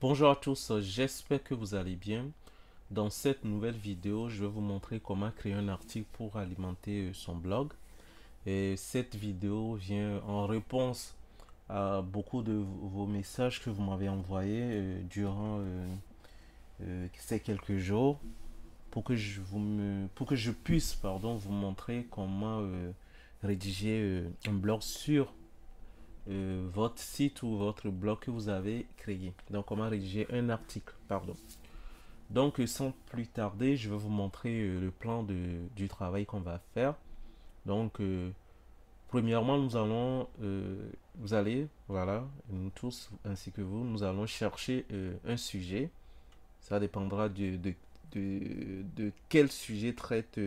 Bonjour à tous, j'espère que vous allez bien. Dans cette nouvelle vidéo, je vais vous montrer comment créer un article pour alimenter son blog. Et cette vidéo vient en réponse à beaucoup de vos messages que vous m'avez envoyés durant ces quelques jours pour que je puisse vous montrer comment rédiger un blog sur votre site ou votre blog que vous avez créé. Donc, comment rédiger un article, pardon. Donc, sans plus tarder, je vais vous montrer le plan du travail qu'on va faire. Donc, premièrement, vous allez, voilà, nous tous ainsi que vous, nous allons chercher un sujet. Ça dépendra de quel sujet traite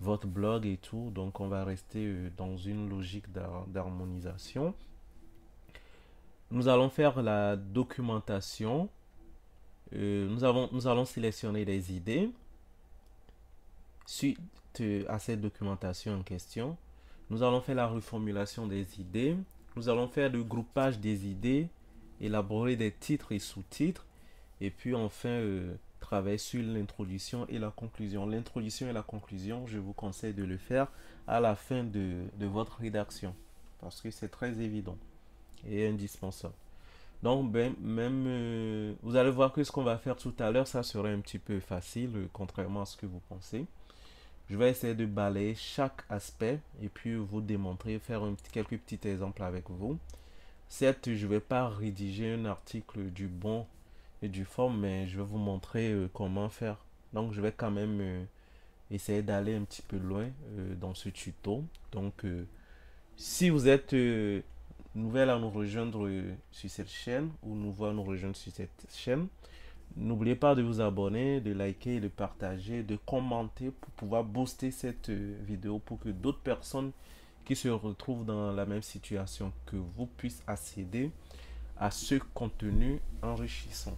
votre blog et tout. Donc, on va rester dans une logique d'harmonisation. Nous allons faire la documentation. Nous allons sélectionner des idées. Suite à cette documentation en question, nous allons faire la reformulation des idées. Nous allons faire le groupage des idées, élaborer des titres et sous-titres. Et puis enfin, travailler sur l'introduction et la conclusion. L'introduction et la conclusion, je vous conseille de le faire à la fin de votre rédaction. Parce que c'est très évident et indispensable. Donc, vous allez voir que ce qu'on va faire tout à l'heure, ça serait un petit peu facile, contrairement à ce que vous pensez. Je vais essayer de balayer chaque aspect et puis vous démontrer, faire quelques petits exemples avec vous. Certes, je ne vais pas rédiger un article du bon et du fort, mais je vais vous montrer comment faire. Donc, je vais quand même essayer d'aller un petit peu loin dans ce tuto. Donc, si vous êtes nouvelle à nous rejoindre sur cette chaîne ou nouveau à nous rejoindre sur cette chaîne, n'oubliez pas de vous abonner, de liker, de partager, de commenter pour pouvoir booster cette vidéo pour que d'autres personnes qui se retrouvent dans la même situation que vous puissent accéder à ce contenu enrichissant.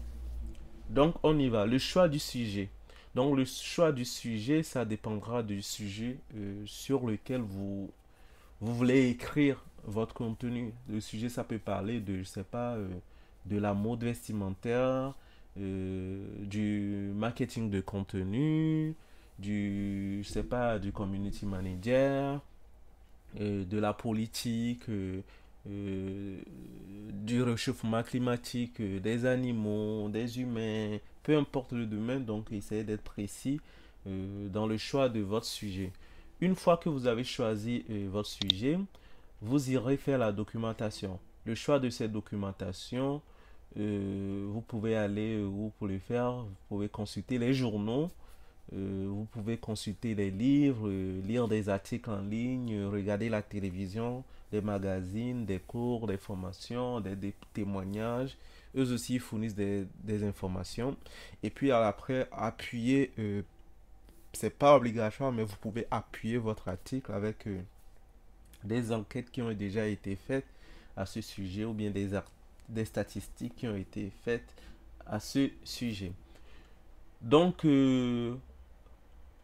Donc on y va. Le choix du sujet. Donc le choix du sujet, ça dépendra du sujet sur lequel vous voulez écrire votre contenu. Le sujet, ça peut parler de, je sais pas, de la mode vestimentaire, du marketing de contenu, je sais pas, du community manager, de la politique, du réchauffement climatique, des animaux, des humains, peu importe le domaine, donc essayez d'être précis dans le choix de votre sujet. Une fois que vous avez choisi votre sujet, vous irez faire la documentation. Le choix de cette documentation, vous pouvez aller où pour le faire. Vous pouvez consulter les journaux, vous pouvez consulter les livres, lire des articles en ligne, regarder la télévision, des magazines, des cours, des formations, des témoignages. Eux aussi fournissent des informations. Et puis après, appuyer, c'est pas obligatoire, mais vous pouvez appuyer votre article avec des enquêtes qui ont déjà été faites à ce sujet ou bien des statistiques qui ont été faites à ce sujet. Donc, une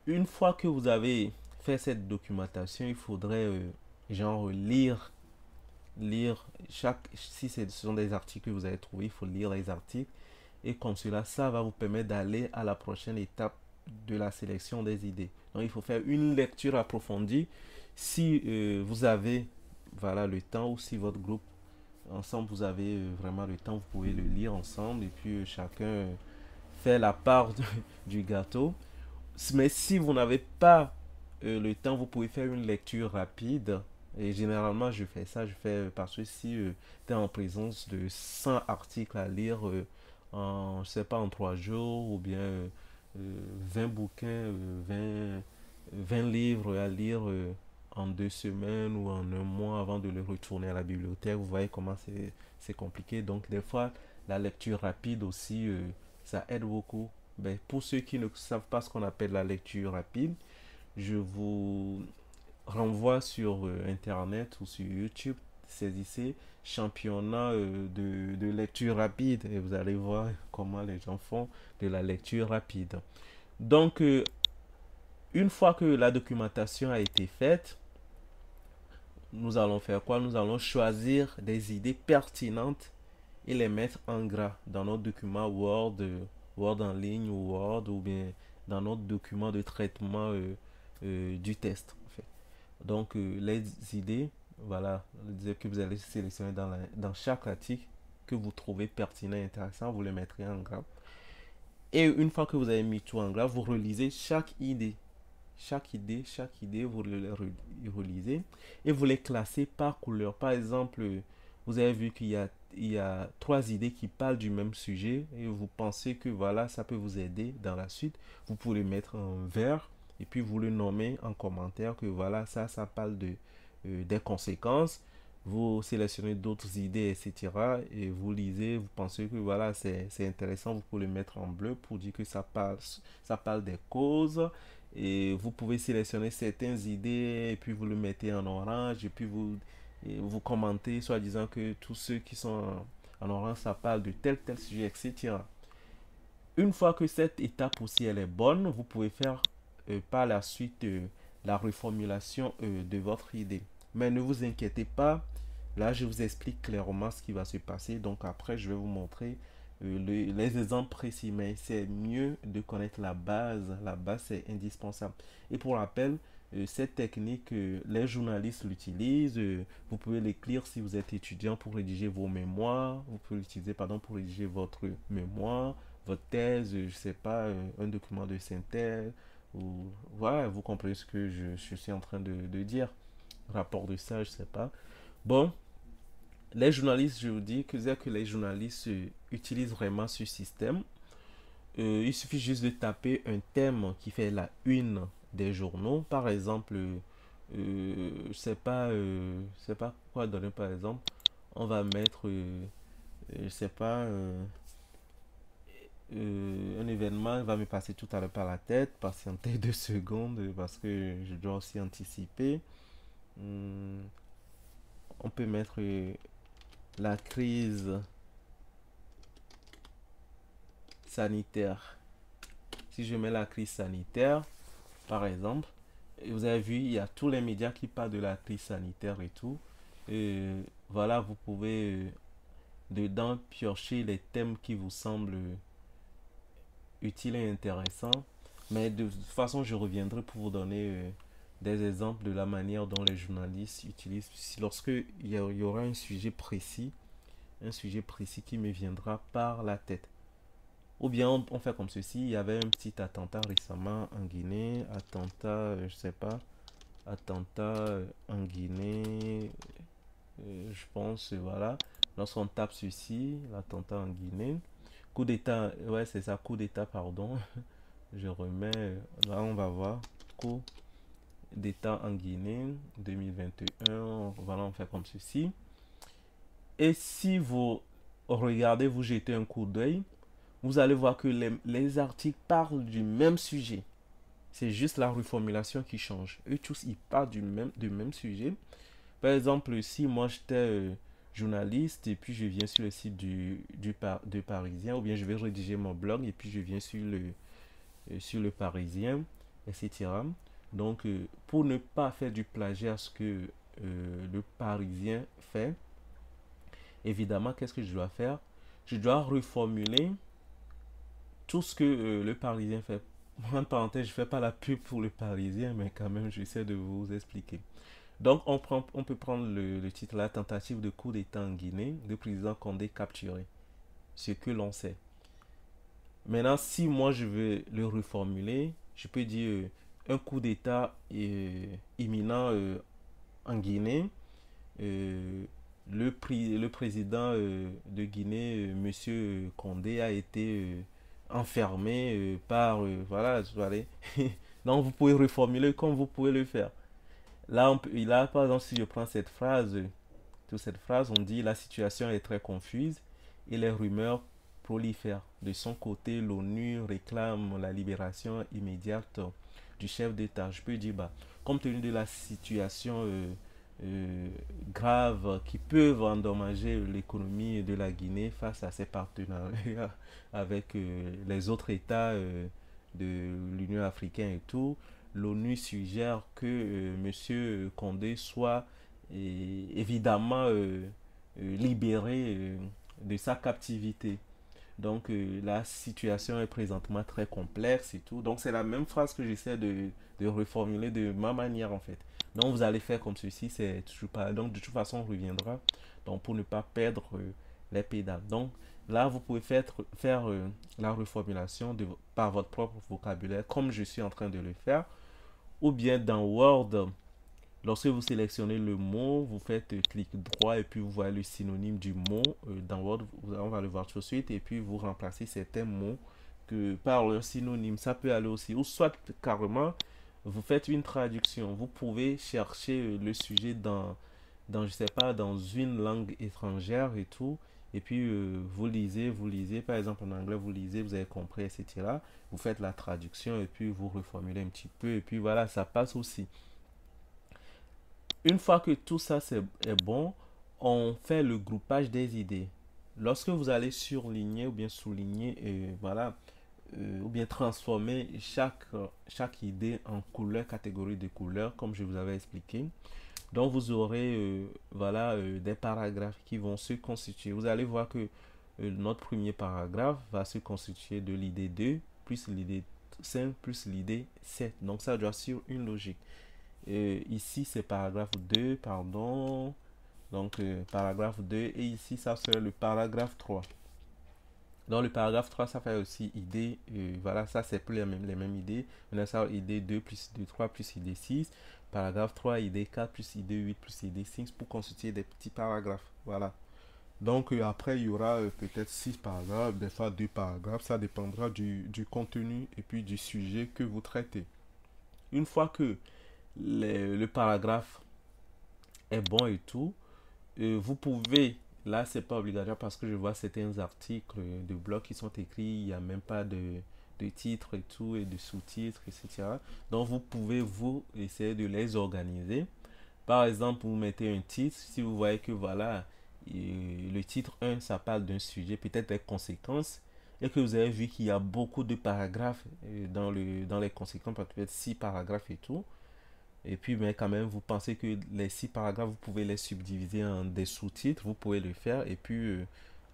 fois que vous avez fait cette documentation, il faudrait genre lire chaque, si ce sont des articles que vous avez trouvés, il faut lire les articles et comme cela, ça va vous permettre d'aller à la prochaine étape de la sélection des idées. Donc, il faut faire une lecture approfondie. Si vous avez voilà, le temps ou si votre groupe ensemble vous avez vraiment le temps, vous pouvez le lire ensemble et puis chacun fait la part du gâteau. Mais si vous n'avez pas le temps, vous pouvez faire une lecture rapide. Et généralement, je fais ça. Je fais parce que si tu es en présence de 100 articles à lire en, je sais pas, en 3 jours ou bien 20 bouquins, 20 livres à lire en 2 semaines ou en un mois avant de le retourner à la bibliothèque. Vous voyez comment c'est compliqué. Donc, des fois, la lecture rapide aussi, ça aide beaucoup. Ben, pour ceux qui ne savent pas ce qu'on appelle la lecture rapide, je vous renvoie sur Internet ou sur YouTube. Saisissez championnat de lecture rapide et vous allez voir comment les gens font de la lecture rapide. Donc, une fois que la documentation a été faite, nous allons faire quoi? Nous allons choisir des idées pertinentes et les mettre en gras dans notre document Word, Word en ligne ou Word, ou bien dans notre document de traitement du test en fait. Donc les idées, voilà, les idées que vous allez sélectionner dans chaque article que vous trouvez pertinent et intéressant, vous les mettrez en gras. Et une fois que vous avez mis tout en gras, vous relisez chaque idée. Chaque idée, vous les relisez et vous les classez par couleur. Par exemple, vous avez vu il y a trois idées qui parlent du même sujet et vous pensez que voilà, ça peut vous aider dans la suite. Vous pouvez le mettre en vert et puis vous le nommez en commentaire que voilà, ça parle des conséquences. Vous sélectionnez d'autres idées, etc. Et vous lisez, vous pensez que voilà, c'est intéressant, vous pouvez le mettre en bleu pour dire que ça parle des causes. Et vous pouvez sélectionner certaines idées et puis vous le mettez en orange et puis vous commentez soit disant que tous ceux qui sont en orange ça parle de tel sujet, etc. Une fois que cette étape aussi elle est bonne, vous pouvez faire par la suite la reformulation de votre idée. Mais ne vous inquiétez pas, là je vous explique clairement ce qui va se passer. Donc après je vais vous montrer les exemples précis, mais c'est mieux de connaître la base. La base c'est indispensable. Et pour rappel, cette technique, les journalistes l'utilisent. Vous pouvez l'écrire si vous êtes étudiant pour rédiger vos mémoires. Vous pouvez l'utiliser pardon, pour rédiger votre mémoire, votre thèse, je sais pas, un document de synthèse. Ou, voilà, vous comprenez ce que je suis en train de dire. Rapport de ça, je sais pas. Bon, les journalistes, je vous dis que les journalistes utilisent vraiment ce système. Il suffit juste de taper un thème qui fait la une des journaux. Par exemple, je sais pas quoi donner par exemple. On va mettre, je sais pas, un événement va me passer tout à l'heure par la tête. Patientez 2 secondes parce que je dois aussi anticiper. Hum, on peut mettre la crise sanitaire. Si je mets la crise sanitaire, par exemple, vous avez vu, il y a tous les médias qui parlent de la crise sanitaire et tout. Voilà, vous pouvez dedans piocher les thèmes qui vous semblent utiles et intéressants. Mais de toute façon, je reviendrai pour vous donner des exemples de la manière dont les journalistes utilisent. Lorsque il y aura un sujet précis qui me viendra par la tête. Ou bien on fait comme ceci, il y avait un petit attentat récemment en Guinée, attentat, je sais pas, attentat en Guinée, je pense, voilà. Lorsqu'on tape ceci, l'attentat en Guinée, coup d'état, ouais c'est ça, coup d'état, pardon, je remets, là on va voir, coup d'état en Guinée, 2021, voilà, on fait comme ceci. Et si vous regardez, vous jetez un coup d'œil, vous allez voir que les articles parlent du même sujet. C'est juste la reformulation qui change. Eux tous, ils parlent du même sujet. Par exemple, si moi j'étais journaliste et puis je viens sur le site de Parisien, ou bien je vais rédiger mon blog et puis je viens sur le Parisien, etc. Donc, pour ne pas faire du plagiat à ce que le Parisien fait, évidemment, qu'est-ce que je dois faire? Je dois reformuler tout ce que le Parisien fait. En parenthèse, je ne fais pas la pub pour le Parisien, mais quand même, j'essaie de vous expliquer. Donc, on peut prendre le titre, la tentative de coup d'État en Guinée, le président Condé capturé. Ce que l'on sait. Maintenant, si moi je veux le reformuler, je peux dire un coup d'État imminent en Guinée. Euh, le président de Guinée, Monsieur Condé, a été enfermé par... voilà, allez. Donc vous pouvez reformuler comme vous pouvez le faire. Là, par exemple, si je prends toute cette phrase, on dit la situation est très confuse et les rumeurs prolifèrent. De son côté, l'ONU réclame la libération immédiate du chef d'État. Je peux dire, bah, compte tenu de la situation grave qui peuvent endommager l'économie de la Guinée face à ses partenariats avec les autres États de l'Union africaine et tout, l'ONU suggère que M. Condé soit évidemment libéré de sa captivité. Donc, la situation est présentement très complexe et tout. Donc, c'est la même phrase que j'essaie de reformuler de ma manière, en fait. Donc, vous allez faire comme ceci, c'est toujours pas. Donc, de toute façon, on reviendra. Donc, pour ne pas perdre les pédales. Donc, là, vous pouvez faire la reformulation par votre propre vocabulaire, comme je suis en train de le faire. Ou bien dans Word, lorsque vous sélectionnez le mot, vous faites clic droit et puis vous voyez le synonyme du mot. Dans Word, on va le voir tout de suite. Et puis vous remplacez certains mots par leur synonyme. Ça peut aller aussi. Ou soit carrément, vous faites une traduction. Vous pouvez chercher le sujet je sais pas, dans une langue étrangère et tout. Et puis vous lisez, par exemple en anglais, vous lisez, vous avez compris, etc. Vous faites la traduction et puis vous reformulez un petit peu. Et puis voilà, ça passe aussi. Une fois que tout ça est bon, on fait le groupage des idées. Lorsque vous allez surligner ou bien souligner, voilà, ou bien transformer chaque idée en couleur, catégorie de couleurs, comme je vous avais expliqué. Donc vous aurez voilà, des paragraphes qui vont se constituer. Vous allez voir que notre premier paragraphe va se constituer de l'idée 2 plus l'idée 5 plus l'idée 7. Donc ça doit suivre une logique. Ici, c'est paragraphe 2, pardon. Donc, paragraphe 2. Et ici, ça serait le paragraphe 3. Dans le paragraphe 3, ça fait aussi idée. Voilà, ça, c'est plus les mêmes idées. On a ça, idée 2 plus idée 3 plus idée 6. Paragraphe 3, idée 4 plus idée 8 plus idée 6 pour constituer des petits paragraphes. Voilà. Donc, après, il y aura peut-être 6 paragraphes, des fois 2 paragraphes. Ça dépendra du contenu et puis du sujet que vous traitez. Une fois que le paragraphe est bon et tout, vous pouvez, là c'est pas obligatoire parce que je vois certains articles de blog qui sont écrits, il n'y a même pas de titre et tout et de sous-titres, etc. Donc vous pouvez vous essayer de les organiser. Par exemple, vous mettez un titre, si vous voyez que voilà, le titre 1, ça parle d'un sujet, peut-être des conséquences, et que vous avez vu qu'il y a beaucoup de paragraphes dans les conséquences, peut-être 6 paragraphes et tout. Et puis, mais quand même, vous pensez que les 6 paragraphes, vous pouvez les subdiviser en des sous-titres, vous pouvez le faire. Et puis,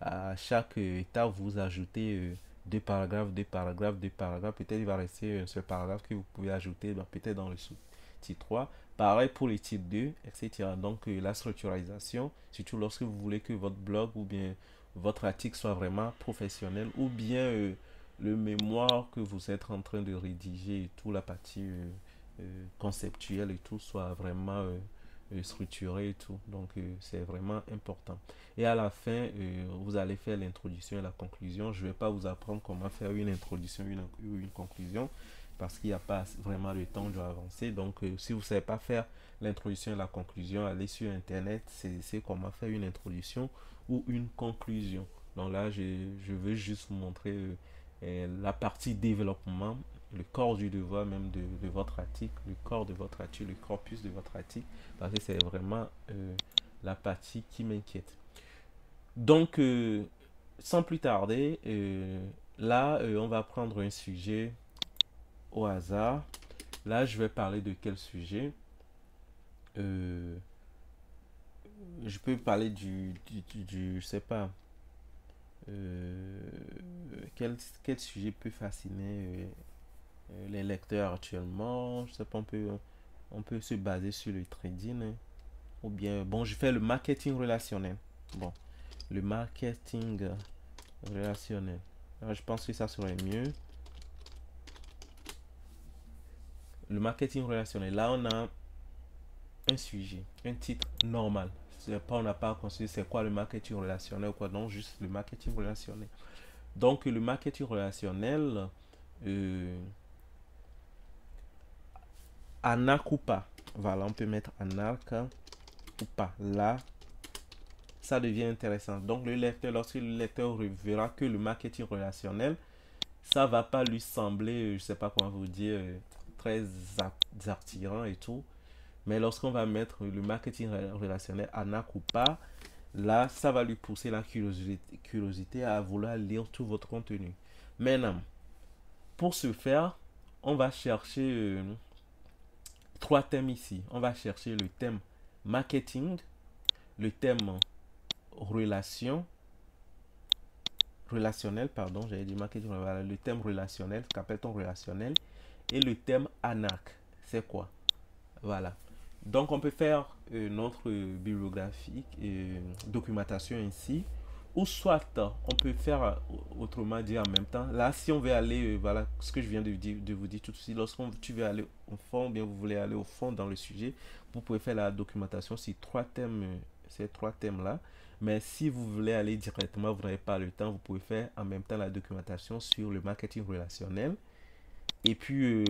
à chaque étape, vous ajoutez 2 paragraphes, 2 paragraphes, 2 paragraphes. Peut-être il va rester un seul paragraphe que vous pouvez ajouter, peut-être dans le sous-titre 3. Pareil pour le titre 2, etc. Donc, la structuralisation, surtout lorsque vous voulez que votre blog ou bien votre article soit vraiment professionnel, ou bien le mémoire que vous êtes en train de rédiger et tout, la partie conceptuel et tout soit vraiment structuré et tout. Donc c'est vraiment important. Et à la fin, vous allez faire l'introduction et la conclusion. Je ne vais pas vous apprendre comment faire une introduction ou une conclusion parce qu'il n'y a pas vraiment le temps de avancer. Donc si vous ne savez pas faire l'introduction et la conclusion, allez sur internet, c'est comment faire une introduction ou une conclusion. Donc là, je veux juste vous montrer la partie développement, le corps du devoir même de votre article, le corps de votre article, le corpus de votre article, parce que c'est vraiment la partie qui m'inquiète. Donc, sans plus tarder, là, on va prendre un sujet au hasard. Là, je vais parler de quel sujet? Je peux parler je sais pas, euh, quel sujet peut fasciner les lecteurs actuellement. Je sais pas, on peut se baser sur le trading, hein. Ou bien, bon, je fais le marketing relationnel. Bon, le marketing relationnel. Alors, je pense que ça serait mieux. Le marketing relationnel. Là, on a un sujet, un titre normal. On n'a pas considéré c'est quoi le marketing relationnel ou quoi. Non, juste le marketing relationnel. Donc, le marketing relationnel, euh, Anarch ou pas. Voilà, on peut mettre Anarch ou pas. Là, ça devient intéressant. Donc, le lecteur, lorsque le lecteur verra que le marketing relationnel, ça va pas lui sembler, je sais pas comment vous dire, très attirant et tout. Mais lorsqu'on va mettre le marketing relationnel Anarch ou pas, là, ça va lui pousser la curiosité à vouloir lire tout votre contenu. Maintenant, pour ce faire, on va chercher 3 thèmes ici. On va chercher le thème marketing, le thème relation relationnel, pardon, j'avais dit marketing, voilà, le thème relationnel, qu'appelle-t-on relationnel, et le thème ANAC, c'est quoi? Voilà. Donc, on peut faire notre bibliographie et documentation ici, ou soit on peut faire autrement dit en même temps. Là, si on veut aller, voilà ce que je viens de vous dire tout de suite, lorsqu'on tu veux aller au fond, bien vous voulez aller au fond dans le sujet, vous pouvez faire la documentation sur trois thèmes, ces trois thèmes-là. Mais si vous voulez aller directement, vous n'avez pas le temps, vous pouvez faire en même temps la documentation sur le marketing relationnel. Et puis,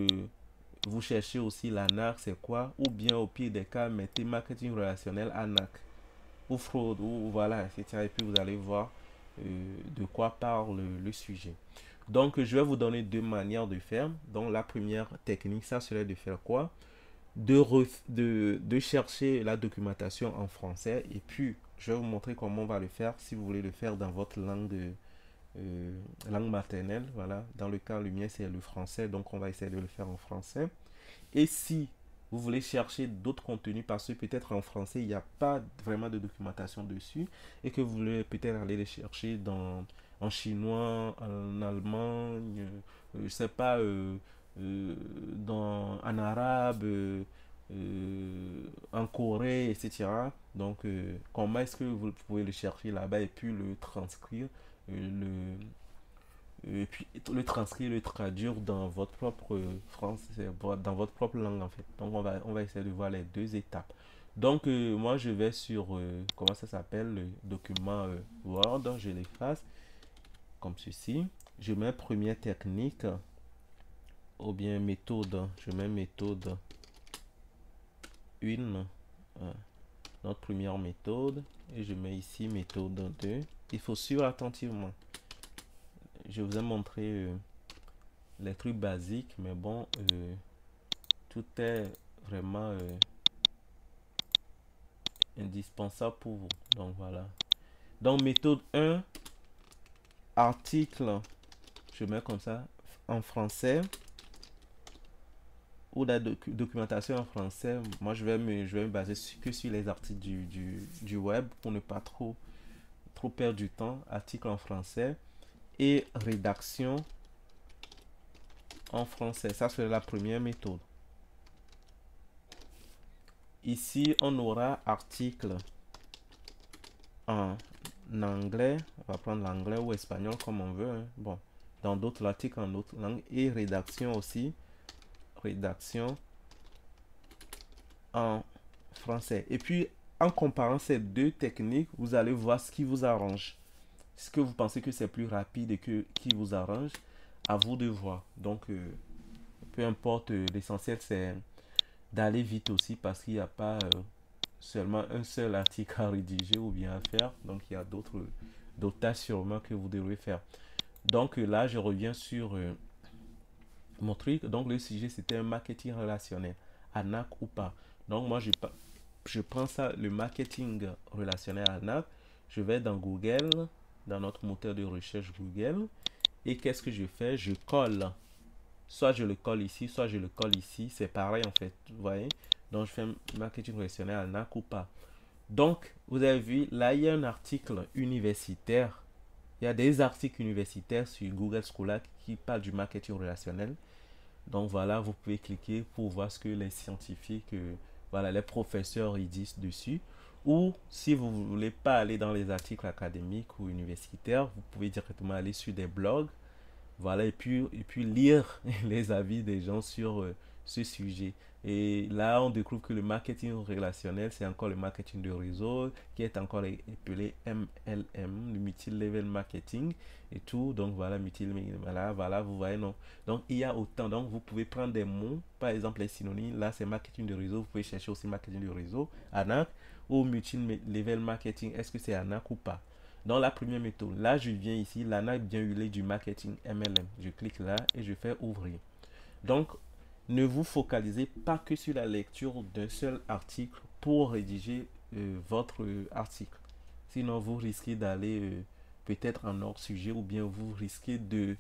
vous cherchez aussi l'ANAC, c'est quoi? Ou bien au pire des cas, mettez marketing relationnel ANAC ou fraude, ou voilà, etc. Et puis vous allez voir de quoi parle le sujet. Donc, je vais vous donner deux manières de faire. Donc, la première technique, ça serait de faire quoi? De chercher la documentation en français. Et puis, je vais vous montrer comment on va le faire si vous voulez le faire dans votre langue maternelle. Voilà. Dans le cas, le mien, c'est le français. Donc, on va essayer de le faire en français. Et si vous voulez chercher d'autres contenus parce que peut-être en français, il n'y a pas vraiment de documentation dessus et que vous voulez peut-être aller les chercher en chinois, en allemand, je sais pas, en arabe, en Corée, etc. Donc, comment est-ce que vous pouvez le chercher là-bas et puis le transcrire, et puis le transcrire, le traduire dans votre propre français, dans votre propre langue en fait. Donc on va essayer de voir les deux étapes. Donc moi je vais sur, comment ça s'appelle, le document Word, je l'efface comme ceci. Je mets première technique, ou bien méthode, je mets méthode 1, notre première méthode, et je mets ici méthode 2. Il faut suivre attentivement. Je vous ai montré les trucs basiques, mais bon, tout est vraiment indispensable pour vous. Donc voilà. Donc méthode 1, article, je mets comme ça, en français, ou la documentation en français. Moi, je vais me baser que sur les articles du web pour ne pas trop perdre du temps. Article en français et rédaction en français. Ça, c'est la première méthode. Ici, on aura article en anglais. On va prendre l'anglais ou espagnol comme on veut. Hein. Bon, dans d'autres articles en d'autres langues. Et rédaction aussi. Rédaction en français. Et puis, en comparant ces deux techniques, vous allez voir ce qui vous arrange. Ce que vous pensez que c'est plus rapide et qui vous arrange, à vous de voir. Donc, peu importe, l'essentiel c'est d'aller vite aussi parce qu'il n'y a pas seulement un seul article à rédiger ou bien à faire. Donc, il y a d'autres tâches sûrement que vous devrez faire. Donc, là, je reviens sur mon truc. Donc, le sujet, c'était un marketing relationnel. ANAC ou pas. Donc, moi, je prends ça, le marketing relationnel ANAC. Je vais dans Google, dans notre moteur de recherche Google. Et qu'est-ce que je fais? Je colle. Soit je le colle ici, soit je le colle ici. C'est pareil en fait. Vous voyez? Donc je fais marketing relationnel à NAC ou pas. Donc, vous avez vu, là, il y a un article universitaire. Il y a des articles universitaires sur Google Scholar qui parlent du marketing relationnel. Donc voilà, vous pouvez cliquer pour voir ce que les scientifiques, voilà, les professeurs ils disent dessus. Ou si vous ne voulez pas aller dans les articles académiques ou universitaires, vous pouvez directement aller sur des blogs. Voilà, et puis lire les avis des gens sur ce sujet. Et là, on découvre que le marketing relationnel, c'est encore le marketing de réseau, qui est encore appelé MLM, le multi-level marketing et tout. Donc voilà, voilà, vous voyez, non. Donc il y a autant. Donc vous pouvez prendre des mots, par exemple les synonymes. Là, c'est marketing de réseau. Vous pouvez chercher aussi marketing de réseau, ANAC, ou multi-level marketing. Est-ce que c'est ANAC ou pas? Dans la première méthode, là je viens ici, l'ANAC bien huilé du marketing MLM. Je clique là et je fais ouvrir. Donc, ne vous focalisez pas que sur la lecture d'un seul article pour rédiger votre article. Sinon, vous risquez d'aller peut-être en hors sujet ou bien vous risquez de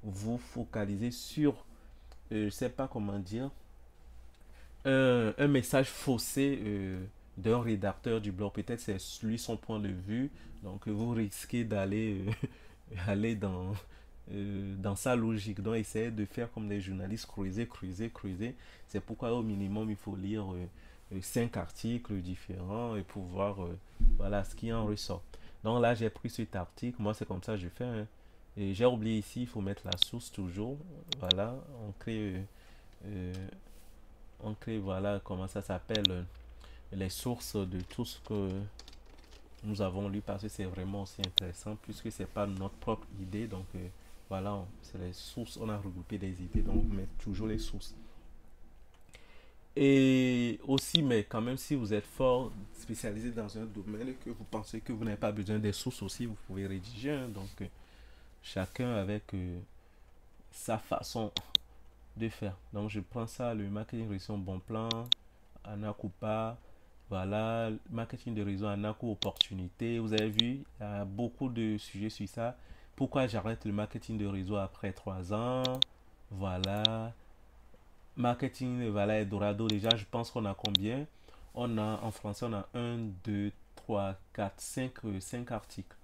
vous focaliser sur, je ne sais pas comment dire, un message faussé d'un rédacteur du blog. Peut-être c'est lui son point de vue. Donc vous risquez d'aller aller dans sa logique. Donc, essayer de faire comme les journalistes, creuser, creuser, creuser. C'est pourquoi, au minimum, il faut lire 5 articles différents et pour voir voilà, ce qui en ressort. Donc, là, j'ai pris cet article. Moi, c'est comme ça que je fais, hein. Et j'ai oublié ici, il faut mettre la source toujours. Voilà, euh, on crée voilà, comment ça s'appelle, les sources de tout ce que nous avons lu parce que c'est vraiment aussi intéressant puisque c'est pas notre propre idée. Donc, voilà, c'est les sources. On a regroupé des idées, donc on met toujours les sources. Et aussi, mais quand même, si vous êtes fort spécialisé dans un domaine et que vous pensez que vous n'avez pas besoin des sources aussi, vous pouvez rédiger, hein. Donc, chacun avec sa façon de faire. Donc, je prends ça, le marketing réseau bon plan, Anakupa, voilà, marketing de réseau Anaku opportunité. Vous avez vu, il y a beaucoup de sujets sur ça. Pourquoi j'arrête le marketing de réseau après 3 ans? Voilà. Marketing, voilà, Eldorado, déjà, je pense qu'on a combien? On a, en français, on a un 2 3 4 5 articles.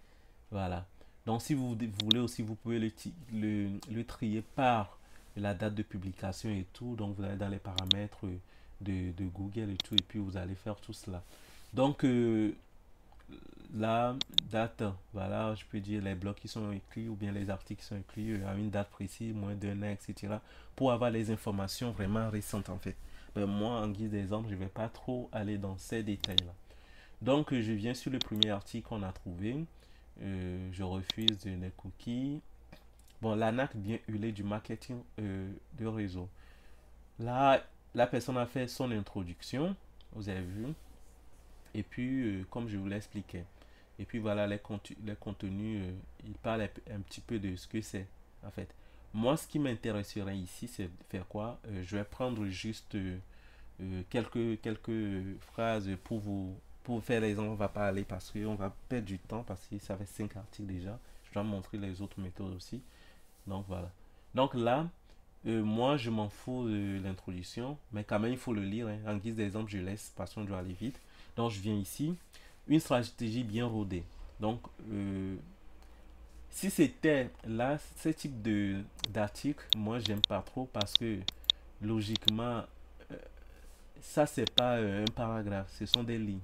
Voilà. Donc, si vous voulez aussi, vous pouvez le trier par la date de publication et tout. Donc, vous allez dans les paramètres de Google et tout, et puis vous allez faire tout cela. Donc, la date, voilà, je peux dire les blogs qui sont écrits ou bien les articles qui sont écrits à une date précise, moins d'un an, etc. Pour avoir les informations vraiment récentes en fait. Ben, moi, en guise d'exemple, je ne vais pas trop aller dans ces détails-là. Donc, je viens sur le premier article qu'on a trouvé. Je refuse les cookies. Bon, l'ANAC bien huilé du marketing de réseau. Là, la personne a fait son introduction, vous avez vu. Et puis, comme je vous l'expliquais. Et puis voilà, les contenus, il parle un petit peu de ce que c'est, en fait. Moi, ce qui m'intéresserait ici, c'est de faire quoi? Je vais prendre juste quelques phrases pour faire les on va pas aller parce qu'on va perdre du temps parce que ça fait 5 articles déjà. Je dois montrer les autres méthodes aussi. Donc voilà. Donc là, moi je m'en fous de l'introduction, mais quand même il faut le lire, hein. En guise d'exemple, je laisse parce qu'on doit aller vite. Donc je viens ici. Une stratégie bien rodée. Donc, si c'était là, ce type d'article, moi j'aime pas trop parce que logiquement, euh, ça c'est pas un paragraphe, ce sont des lignes.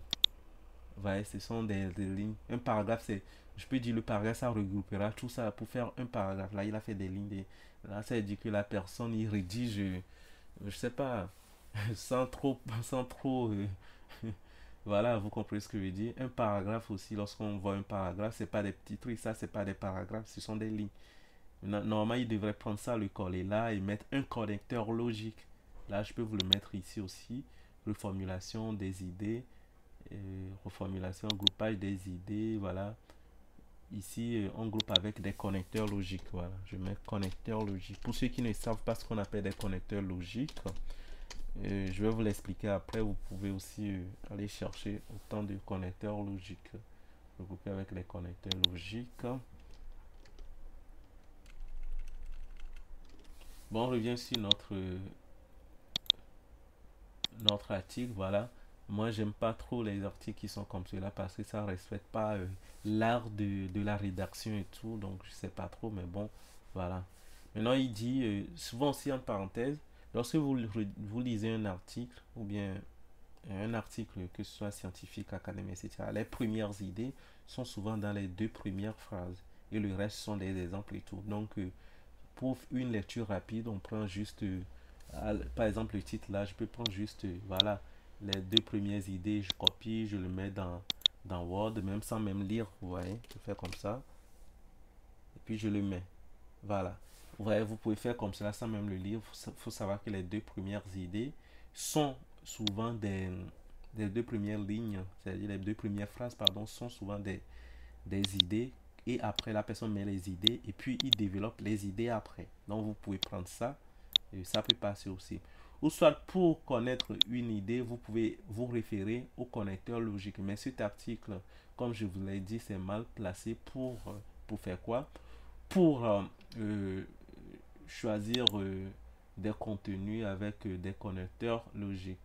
Ouais, ce sont des lignes. Un paragraphe, c'est, je peux dire le paragraphe, ça regroupera tout ça pour faire un paragraphe. Là, il a fait des lignes. Là, ça veut dire que la personne, il rédige, je sais pas, sans trop, voilà, vous comprenez ce que je veux dire. Un paragraphe aussi, lorsqu'on voit un paragraphe, c'est pas des petits trucs, ça, c'est pas des paragraphes, ce sont des lignes. Normalement, il devrait prendre ça, le coller là et mettre un connecteur logique. Là, je peux vous le mettre ici aussi. Reformulation des idées, reformulation, groupage des idées, voilà. Ici, on groupe avec des connecteurs logiques, voilà. Je mets connecteur logique. Pour ceux qui ne savent pas ce qu'on appelle des connecteurs logiques, je vais vous l'expliquer après. Vous pouvez aussi aller chercher autant de connecteurs logiques. Regrouper avec les connecteurs logiques. Bon, on revient sur notre article, voilà. Moi, j'aime pas trop les articles qui sont comme cela parce que ça respecte pas l'art de la rédaction et tout. Donc, je sais pas trop, mais bon, voilà. Maintenant, il dit, souvent aussi en parenthèse, lorsque vous lisez un article ou bien un article, que ce soit scientifique, académique, etc., les premières idées sont souvent dans les 2 premières phrases et le reste sont des exemples et tout. Donc, pour une lecture rapide, on prend juste, par exemple, le titre là, je peux prendre juste, voilà, les 2 premières idées, je copie, je le mets dans Word, même sans même lire, vous voyez, je fais comme ça, et puis je le mets, voilà. Vous voyez, vous pouvez faire comme cela sans même le lire. Il faut savoir que les 2 premières idées sont souvent des 2 premières lignes, c'est-à-dire les 2 premières phrases, pardon, sont souvent des idées et après la personne met les idées et puis il développe les idées après. Donc vous pouvez prendre ça et ça peut passer aussi. Ou soit pour connaître une idée, vous pouvez vous référer au connecteur logique. Mais cet article, comme je vous l'ai dit, c'est mal placé pour faire quoi? Pour choisir des contenus avec des connecteurs logiques.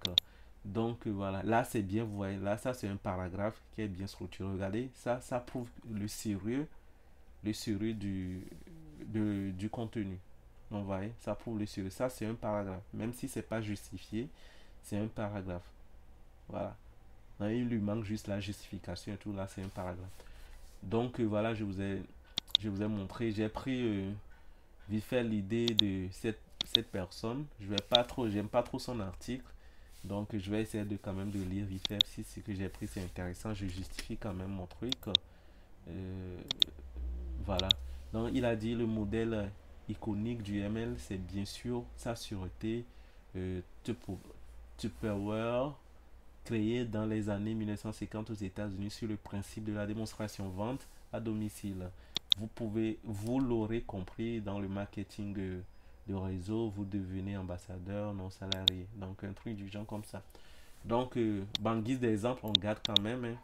Donc voilà, là c'est bien, vous voyez, là ça c'est un paragraphe qui est bien structuré. Regardez, ça prouve le sérieux du contenu. Donc, vous voyez, ça prouve le sérieux. Ça, c'est un paragraphe. Même si c'est pas justifié, c'est un paragraphe. Voilà. Là, il lui manque juste la justification et tout. Là, c'est un paragraphe. Donc, voilà, je vous ai montré. J'ai pris vite fait l'idée de cette personne. J'aime pas trop son article. Donc, je vais essayer de quand même de lire vite fait. Si ce que j'ai pris, c'est intéressant, je justifie quand même mon truc. Euh, voilà. Donc, il a dit le modèle iconique du ML, c'est bien sûr sa sûreté, Tupperware, créé dans les années 1950 aux États-Unis sur le principe de la démonstration vente à domicile. Vous l'aurez compris, dans le marketing de réseau, vous devenez ambassadeur non salarié. Donc, un truc du genre comme ça. Donc, en guise d'exemple, on garde quand même, hein,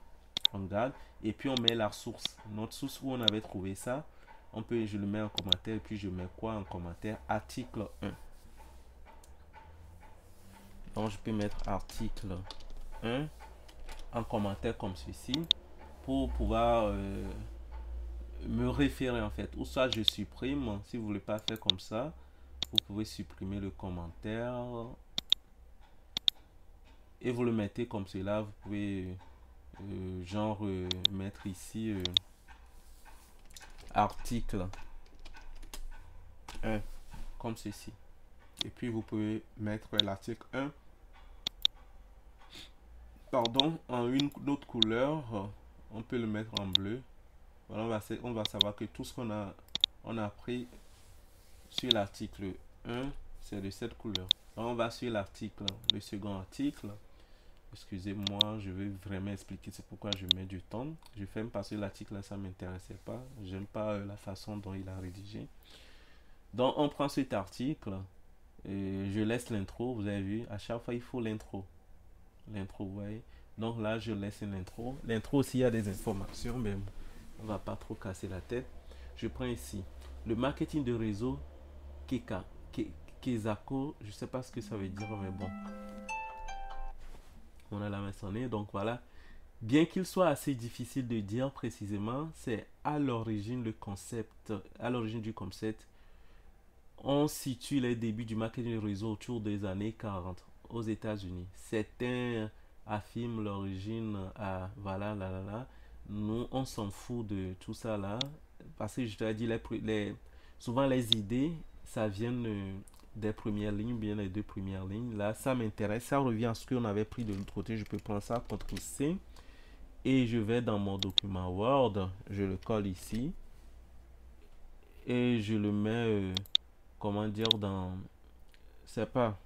on garde, et puis on met la source, notre source où on avait trouvé ça. Je le mets en commentaire, et puis je mets quoi en commentaire? Article 1. Donc, je peux mettre article 1 en commentaire comme ceci pour pouvoir me référer en fait. Ou soit je supprime, si vous voulez pas faire comme ça, vous pouvez supprimer le commentaire et vous le mettez comme cela. Vous pouvez mettre ici article 1 comme ceci. Et puis vous pouvez mettre l'article 1 pardon, en une autre couleur. On peut le mettre en bleu. Voilà, on va savoir que tout ce on a pris sur l'article 1, c'est de cette couleur. Alors on va sur l'article, le second article. Excusez-moi, je vais vraiment expliquer, c'est pourquoi je mets du temps. Je ferme parce que l'article là, ça m'intéressait pas. J'aime pas la façon dont il a rédigé. Donc on prend cet article, et je laisse l'intro, vous avez vu, à chaque fois il faut l'intro. L'intro, vous voyez. Donc là, je laisse l'intro. L'intro aussi, il y a des informations, mais on va pas trop casser la tête. Je prends ici le marketing de réseau Kezako. Je sais pas ce que ça veut dire, mais bon. On a la mentionné. Donc voilà. Bien qu'il soit assez difficile de dire précisément, c'est à l'origine du concept. On situe les débuts du marketing de réseau autour des années 40 aux États-Unis. Certains affirment l'origine à voilà là là là. Nous, on s'en fout de tout ça là parce que je te l'ai dit, souvent les idées, ça vient des premières lignes, bien les deux premières lignes. Là, ça m'intéresse. Ça revient à ce qu'on avait pris de l'autre côté. Je peux prendre ça, CTRL-C. Et je vais dans mon document Word. Je le colle ici. Et je le mets, comment dire, c'est pas,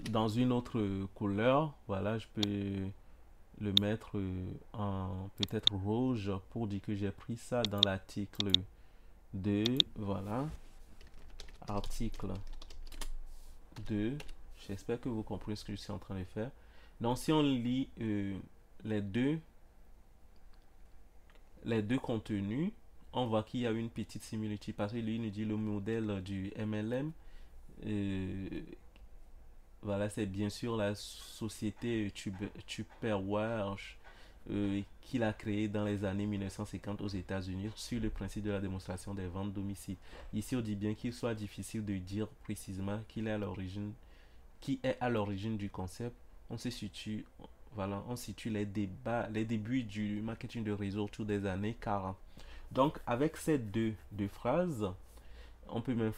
dans une autre couleur. Voilà, je peux le mettre en peut-être rouge pour dire que j'ai pris ça dans l'article 2. Voilà, article 2. J'espère que vous comprenez ce que je suis en train de faire. Donc si on lit les deux contenus, on voit qu'il y a une petite similitude parce que lui nous dit le modèle du MLM. Voilà, c'est bien sûr la société Tupperware qu'il a créée dans les années 1950 aux États-Unis sur le principe de la démonstration des ventes domicile. Ici, on dit bien qu'il soit difficile de dire précisément qui est à l'origine du concept. On se situe, voilà, on situe les débuts du marketing de réseau autour des années 40. Donc, avec ces deux phrases, on peut même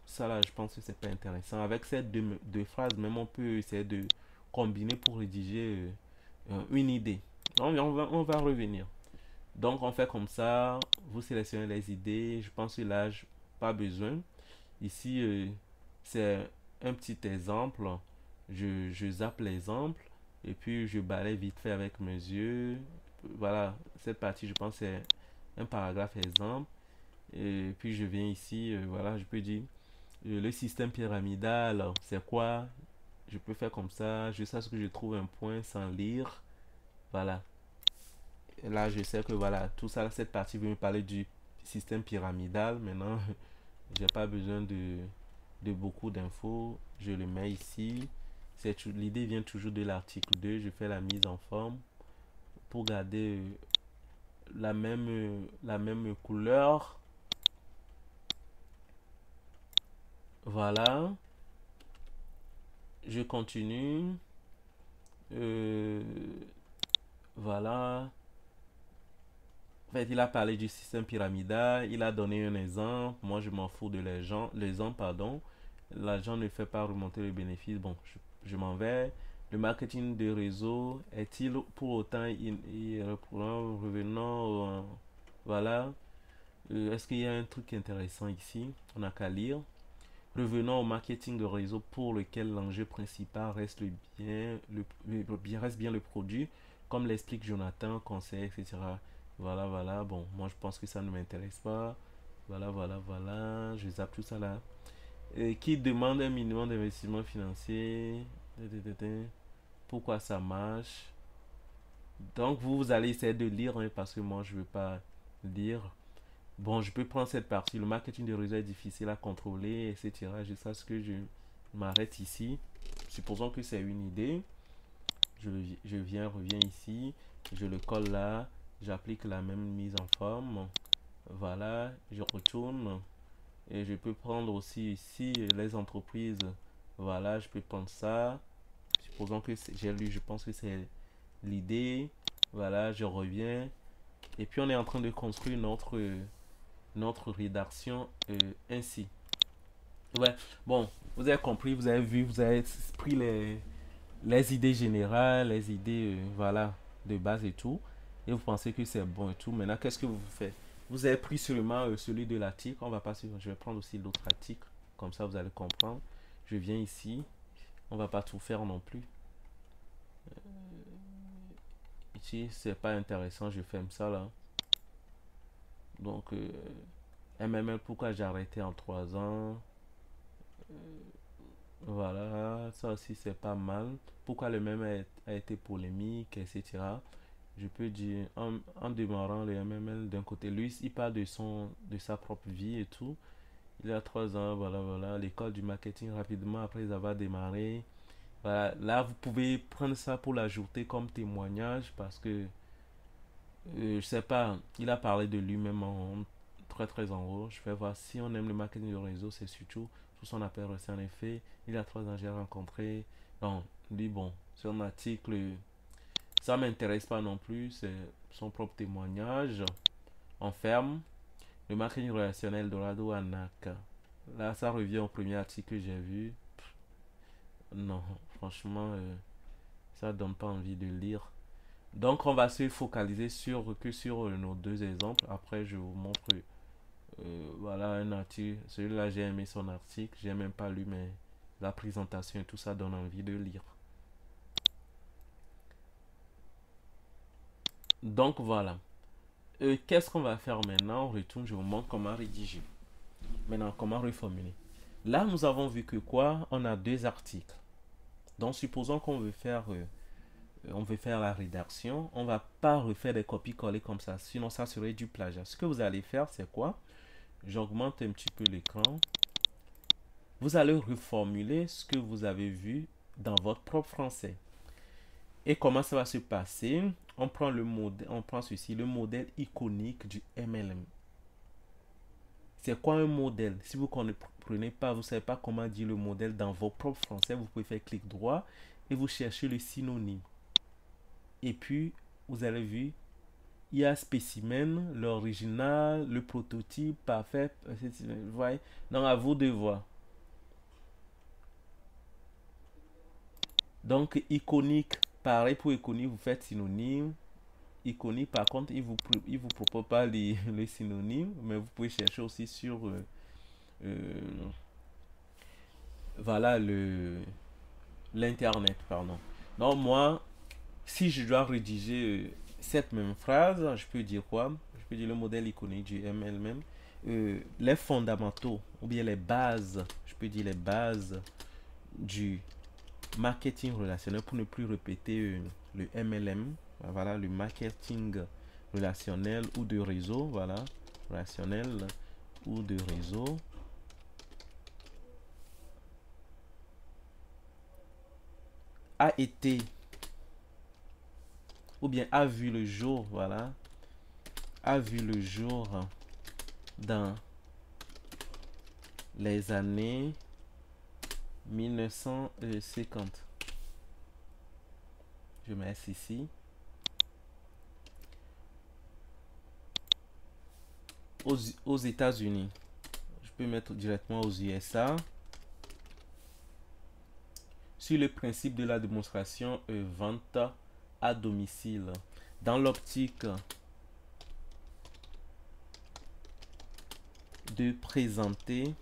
ça là, je pense que c'est pas intéressant. Avec ces deux phrases, même on peut essayer de combiner pour rédiger une idée. Donc, on va revenir. Donc, on fait comme ça. Vous sélectionnez les idées. Je pense que là, pas besoin. Ici, c'est un petit exemple. Je zappe l'exemple. Et puis, je balaye vite fait avec mes yeux. Voilà, cette partie, je pense, c'est un paragraphe exemple. Et puis, je viens ici. Voilà, je peux dire le système pyramidal, c'est quoi? Je peux faire comme ça. Je sais ce que je trouve un point sans lire. Voilà. Et là, je sais que voilà, tout ça, cette partie veut me parler du système pyramidal. Maintenant, j'ai pas besoin de beaucoup d'infos. Je le mets ici. L'idée vient toujours de l'article 2. Je fais la mise en forme pour garder la même couleur. Voilà. Je continue. Euh, voilà. En fait, il a parlé du système pyramidal, il a donné un exemple. Moi, je m'en fous de l'exemple, pardon. L'argent ne fait pas remonter le bénéfice. Bon, je m'en vais. Le marketing de réseau est-il pour autant revenant voilà. Est-ce qu'il y a un truc intéressant ici? On n'a qu'à lire. Revenons au marketing de réseau pour lequel l'enjeu principal reste reste bien le produit, comme l'explique Jonathan, conseil, etc. Voilà, voilà. Bon, moi je pense que ça ne m'intéresse pas. Voilà, voilà, voilà. Je zappe tout ça là. Qui demande un minimum d'investissement financier. Pourquoi ça marche? Donc vous allez essayer de lire hein, parce que moi je ne veux pas lire. Bon, je peux prendre cette partie. Le marketing de réseau est difficile à contrôler, etc. Jusqu'à ce que je m'arrête ici. Supposons que c'est une idée. Reviens ici. Je le colle là. J'applique la même mise en forme. Voilà, je retourne. Et je peux prendre aussi ici les entreprises. Voilà, je peux prendre ça. Supposons que j'ai lu, je pense que c'est l'idée. Voilà, je reviens. Et puis on est en train de construire notre rédaction ainsi. Ouais, bon, vous avez compris, vous avez vu, vous avez pris les idées générales, les idées, voilà, de base et tout. Et vous pensez que c'est bon et tout. Maintenant, qu'est-ce que vous faites? Vous avez pris seulement celui de l'article. On va passer, je vais prendre aussi l'autre article. Comme ça, vous allez comprendre. Je viens ici. On va pas tout faire non plus. Ici, c'est pas intéressant. Je ferme ça là. Donc, MML, pourquoi j'ai arrêté en 3 ans? Voilà, ça aussi c'est pas mal. Pourquoi le même a été polémique, etc. Je peux dire, en démarrant le MML d'un côté, lui, il parle de sa propre vie et tout. Il a 3 ans, voilà, voilà, l'école du marketing rapidement après avoir démarré. Voilà, là, vous pouvez prendre ça pour l'ajouter comme témoignage parce que, je sais pas, il a parlé de lui-même très très en haut. Je vais voir si on aime le marketing de réseau, c'est surtout sous son appel reçu en effet. Il y a 3 ans, j'ai rencontré. Non, lui, bon, son article, ça m'intéresse pas non plus. C'est son propre témoignage. On ferme. Le marketing relationnel Dorado Anaka. Là, ça revient au premier article que j'ai vu. Non, franchement, ça donne pas envie de lire. Donc, on va se focaliser sur nos deux exemples. Après, je vous montre voilà un article. Celui-là, j'ai aimé son article. J'ai même pas lu, mais la présentation et tout ça donne envie de lire. Donc, voilà. Qu'est-ce qu'on va faire maintenant? On retourne, je vous montre comment rédiger. Maintenant, comment reformuler. Là, nous avons vu que quoi? On a deux articles. Donc, supposons qu'on veut on veut faire la rédaction. On va pas refaire des copies-coller comme ça. Sinon, ça serait du plagiat. Ce que vous allez faire, c'est quoi? J'augmente un petit peu l'écran. Vous allez reformuler ce que vous avez vu dans votre propre français. Et comment ça va se passer? On prend le modèle, on prend ceci, le modèle iconique du MLM. C'est quoi un modèle? Si vous ne comprenez pas, vous ne savez pas comment dire le modèle dans vos propres français, vous pouvez faire clic droit et vous cherchez le synonyme. Et puis, vous avez vu, il y a spécimen, l'original, le prototype, parfait. Vous voyez? Donc, à vous de voir. Donc, iconique, pareil pour iconique, vous faites synonyme. Iconique, par contre, il vous propose pas les synonymes, mais vous pouvez chercher aussi sur euh, voilà l'internet, pardon. Donc, moi, si je dois rédiger cette même phrase, je peux dire quoi? Je peux dire le modèle iconique du MLM, les fondamentaux ou bien les bases, je peux dire les bases du marketing relationnel pour ne plus répéter le MLM. Voilà, le marketing relationnel ou de réseau. Voilà, relationnel ou de réseau. A été ou bien a vu le jour. Voilà, a vu le jour dans les années 1950. Je mets ici. Aux États-Unis. Je peux mettre directement aux USA. Sur le principe de la démonstration vente à domicile. Dans l'optique de présenter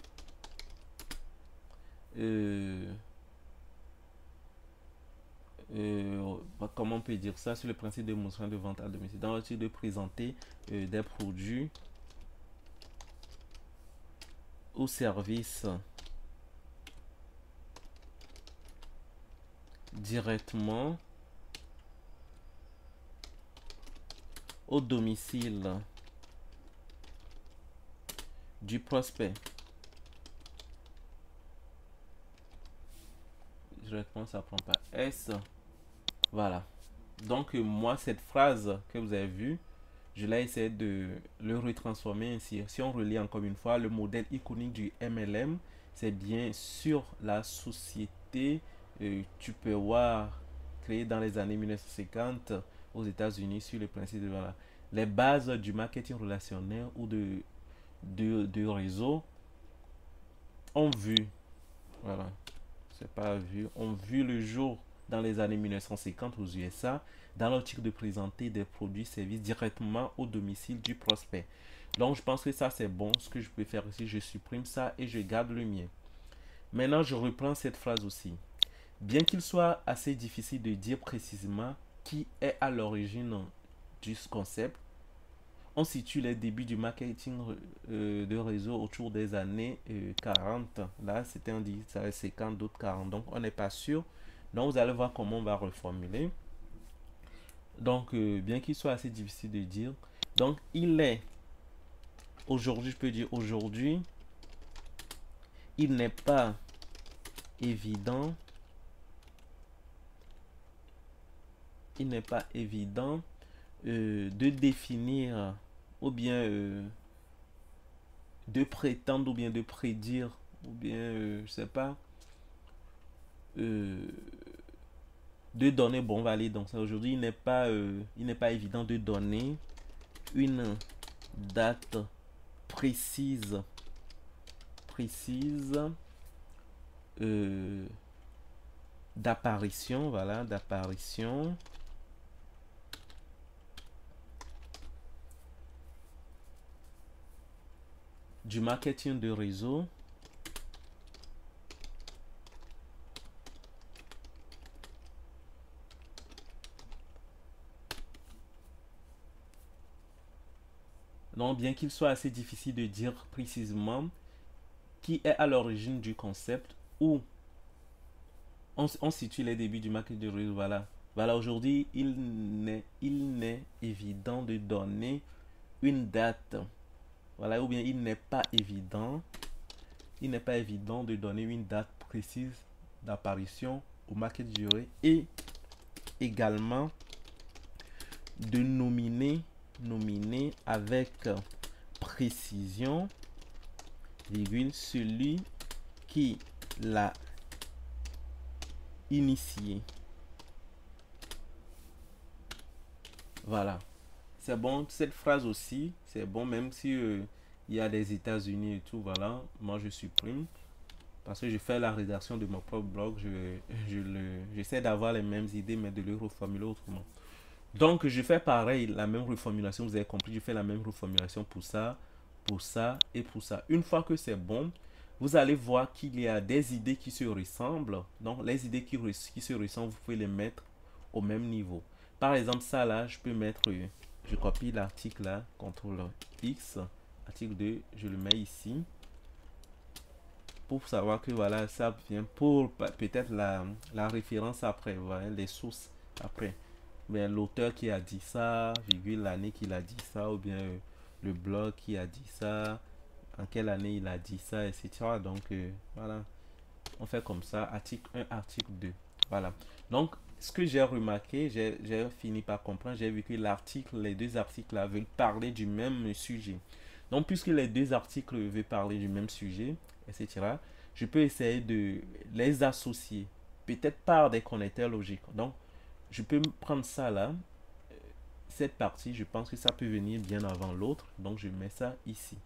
comment on peut dire ça, sur le principe de démonstration de vente à domicile, dans l'optique de présenter des produits ou services directement au domicile du prospect. Directement, ça prend pas S. Voilà. Donc moi, cette phrase que vous avez vue, je l'ai essayé de le retransformer ainsi. Si on relit encore une fois, le modèle iconique du MLM, c'est bien sûr la société Tupperware créée dans les années 1950 aux États-Unis sur le principe de voilà, les bases du marketing relationnel ou de réseau ont vu, voilà, c'est pas vu, ont vu le jour dans les années 1950 aux USA dans l'optique de présenter des produits services directement au domicile du prospect. Donc je pense que ça c'est bon. Ce que je peux faire ici, je supprime ça et je garde le mien. Maintenant je reprends cette phrase aussi. Bien qu'il soit assez difficile de dire précisément qui est à l'origine du concept, on situe les débuts du marketing de réseau autour des années 40. Là, c'était un dit, ça 50, d'autres 40. Donc, on n'est pas sûr. Donc, vous allez voir comment on va reformuler. Donc, bien qu'il soit assez difficile de dire. Donc, il est, aujourd'hui, je peux dire aujourd'hui, il n'est pas évident. Il n'est pas évident de définir ou bien de prétendre ou bien de prédire ou bien je sais pas de donner, bon on va aller dans ça aujourd'hui, il n'est pas évident de donner une date précise d'apparition, voilà, d'apparition du marketing de réseau non, bien qu'il soit assez difficile de dire précisément qui est à l'origine du concept ou on situe les débuts du marketing de réseau, voilà. Voilà, aujourd'hui, il n'est évident de donner une date. Voilà, ou bien il n'est pas évident de donner une date précise d'apparition au market durée et également de nominer avec précision, virgule, celui qui l'a initié. Voilà. C'est bon, cette phrase aussi, c'est bon, même si il y a des États-Unis et tout, voilà. Moi, je supprime. Parce que je fais la rédaction de mon propre blog. J'essaie d'avoir les mêmes idées, mais de le reformuler autrement. Donc, je fais pareil, la même reformulation. Vous avez compris, je fais la même reformulation pour ça et pour ça. Une fois que c'est bon, vous allez voir qu'il y a des idées qui se ressemblent. Donc, les idées qui se ressemblent, vous pouvez les mettre au même niveau. Par exemple, ça là, je peux mettre, je copie l'article là, CTRL X, article 2, je le mets ici. Pour savoir que voilà, ça vient pour peut-être la référence après, voilà, les sources après. Mais l'auteur qui a dit ça, virgule l'année qu'il a dit ça, ou bien le blog qui a dit ça, en quelle année il a dit ça, etc. Donc voilà, on fait comme ça, article 1, article 2. Voilà. Donc ce que j'ai remarqué, j'ai fini par comprendre, j'ai vu que les deux articles là veulent parler du même sujet. Donc, puisque les deux articles veulent parler du même sujet, etc., je peux essayer de les associer, peut-être par des connecteurs logiques. Donc, je peux prendre ça là, cette partie, je pense que ça peut venir bien avant l'autre, donc je mets ça ici.